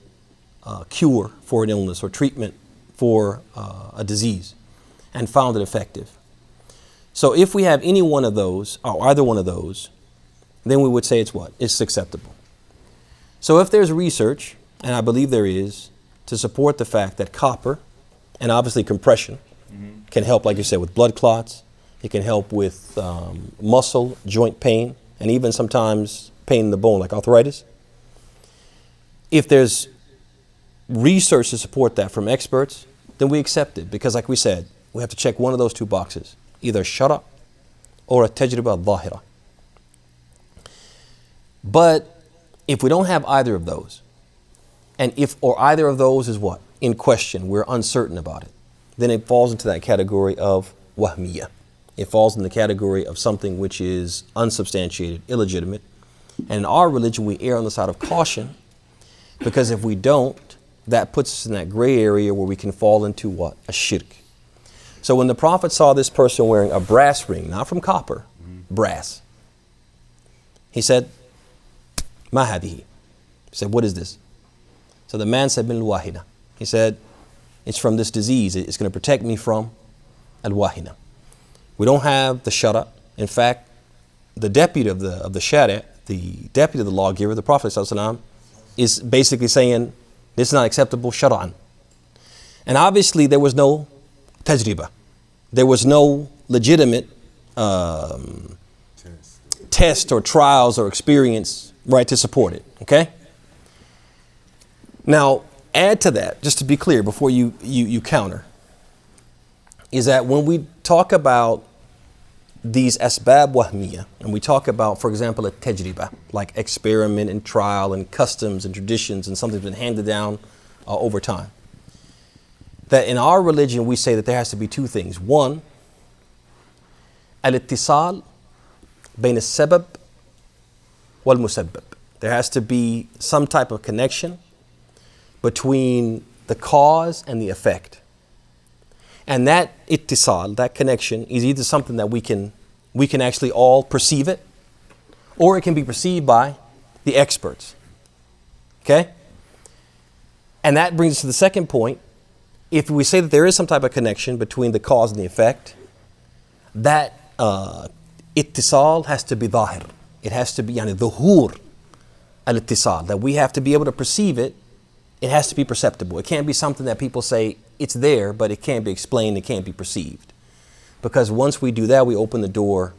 cure for an illness or treatment for a disease and found it effective. So if we have any one of those or either one of those, then we would say it's what? It's acceptable. So if there's research, and I believe there is, to support the fact that copper and obviously compression can help, like you said, with blood clots. It can help with muscle, joint pain, and even sometimes pain in the bone, like arthritis. If there's research to support that from experts, then we accept it. Because like we said, we have to check one of those two boxes, either shara or a tajriba al-dhahira. But if we don't have either of those, and if or either of those is what? In question, we're uncertain about it, then it falls into that category of wahmiyah. It falls in the category of something which is unsubstantiated, illegitimate. And in our religion, we err on the side of caution, because if we don't, that puts us in that gray area where we can fall into what? A shirk. So when the Prophet saw this person wearing a brass ring, not from copper, brass, he said, Ma hadihi. He said, what is this? So the man said, Min al-wahina. He said, it's from this disease. It's going to protect me from al-wahina. We don't have the shara. In fact, the deputy of the shari', the deputy of the lawgiver, the Prophet ﷺ, is basically saying, this is not acceptable shara'an. And obviously there was no tajriba. There was no legitimate test or trials or experience, right, to support it. Okay? Now, add to that, just to be clear before you counter, is that when we talk about these asbab wahmiya, and we talk about, for example, a tajriba, like experiment and trial and customs and traditions and something that's been handed down over time, that in our religion we say that there has to be two things. One, al-ittisal bayn al-sabab wal-musabbab. There has to be some type of connection between the cause and the effect. And that ittisal, that connection, is either something that we can actually all perceive it, or it can be perceived by the experts. Okay? And that brings us to the second point. If we say that there is some type of connection between the cause and the effect, that ittisal has to be dhahir. It has to be dhuhur al-ittisal, that we have to be able to perceive it. It has to be perceptible. It can't be something that people say it's there, but it can't be explained, it can't be perceived. Because once we do that, we open the door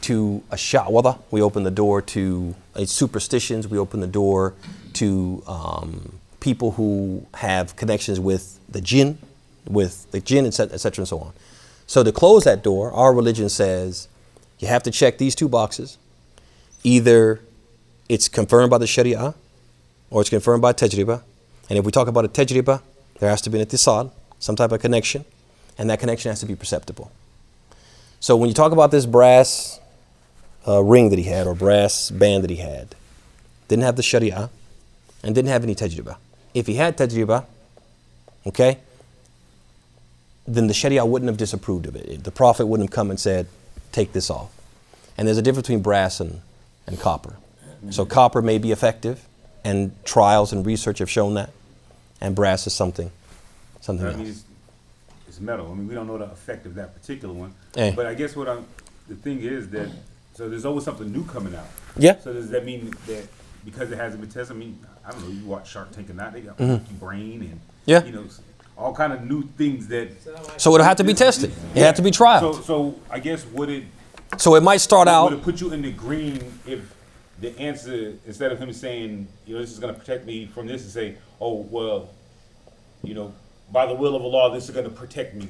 to a sha'wada, we open the door to superstitions, we open the door to people who have connections with the jinn, etc., and so on. So to close that door, our religion says you have to check these two boxes. Either it's confirmed by the Sharia or it's confirmed by tajriba. And if we talk about a tajriba, there has to be an ittisal, some type of connection, and that connection has to be perceptible. So when you talk about this brass ring that he had, or brass band that he had, didn't have the Sharia and didn't have any tajriba. If he had tajriba, okay, then the Sharia wouldn't have disapproved of it. The Prophet wouldn't have come and said, take this off. And there's a difference between brass and copper. So copper may be effective, and trials and research have shown that. And brass is something I else. mean, it's metal. I mean, we don't know the effect of that particular one. Eh. But I guess the thing is that, so there's always something new coming out. Yeah. So does that mean that because it hasn't been tested, I mean, I don't know, you watch Shark Tank or not, they got monkey brain and, Yeah. you know, all kind of new things that. So it'll have to be tested. It had to be trialed. So I guess So it might start would out. it put you in the green if the answer, instead of him saying, you know, this is going to protect me from this, and say, oh, well, you know, by the will of Allah, this is going to protect me.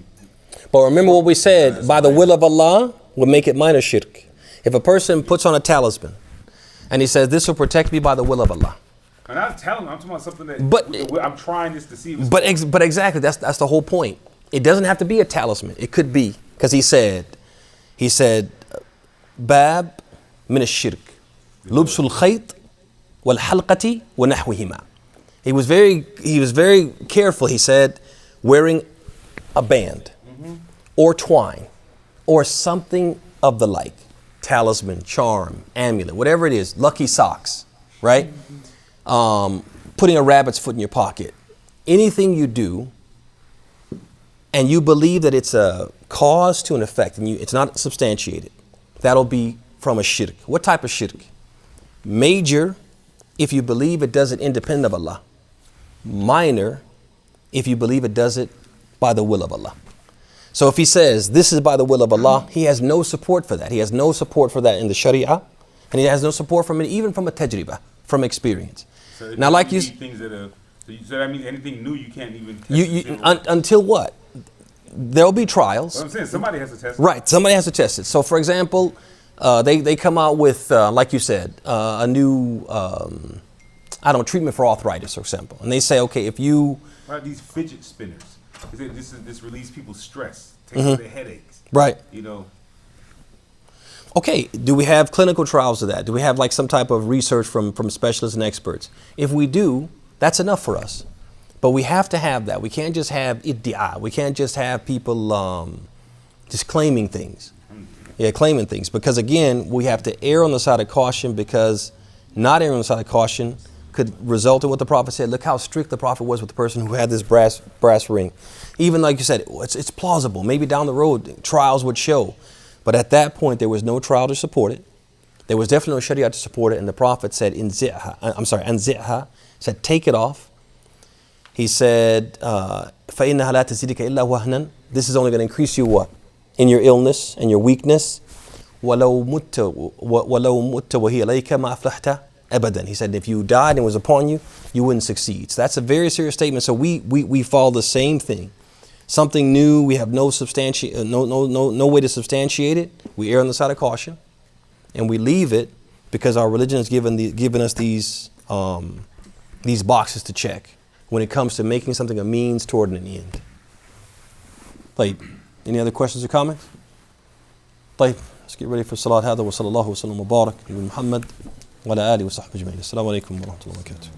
But remember what we said, by the will of Allah, will make it minor shirk. If a person puts on a talisman and he says, this will protect me by the will of Allah. And I'm telling you, I'm talking about something that But- I'm trying this to see. If it's But exactly, that's the whole point. It doesn't have to be a talisman. It could be, because he said, Bab min ash-shirk, lubsul khayt wal halqati wa nahwihima. He was very careful. He said, wearing a band or twine or something of the like. talisman, charm, amulet, whatever it is, lucky socks, right? Putting a rabbit's foot in your pocket. Anything you do and you believe that it's a cause to an effect and it's not substantiated, that'll be from a shirk. What type of shirk? Major, if you believe it does it independent of Allah. Minor, if you believe it does it by the will of Allah. So if he says this is by the will of Allah, he has no support for that. He has no support for that in the Sharia, and he has no support from it even from a tajriba, from experience. So Now, like you, things that are, so that means anything new you can't even test until what? There'll be trials. Well, I'm saying somebody has to test it. Right, somebody has to test it. So, for example, they come out with, like you said, a new, treatment for arthritis, for example. And they say, okay, if you... Right, these fidget spinners. This relieves people's stress, takes away their headaches. Right. You know. Okay, do we have clinical trials of that? Do we have like some type of research from specialists and experts? If we do, that's enough for us. But we have to have that. We can't just have iddia. We can't just have people just claiming things. Yeah, claiming things. Because again, we have to err on the side of caution, because not erring on the side of caution could result in what the Prophet said. Look how strict the Prophet was with the person who had this brass ring. Even like you said, it's plausible. Maybe down the road, trials would show. But at that point, there was no trial to support it. There was definitely no Sharia to support it. And the Prophet said, anzi'ha, said, take it off. He said, فَإِنَّهَا لَا تَزِيدِكَ إِلَّا وَهْنًا. This is only going to increase you what? In your illness and your weakness. وَلَوْ مُتَّ وَهِيَ لَيْكَ مَا أَفْلَحْتَ أَبَدًا. He said, if you died and it was upon you, you wouldn't succeed. So that's a very serious statement. So we follow the same thing. Something new, we have no way to substantiate it. We err on the side of caution, and we leave it because our religion has given us these boxes to check when it comes to making something a means toward an end. Like, any other questions or comments? Like, let's get ready for Salat Hada wa sallallahu wa sallam wa barak Muhammad wa ala alihi wa sahbihi ajma'in. Assalamu alaikum wa rahmatullahi wa barakatuh.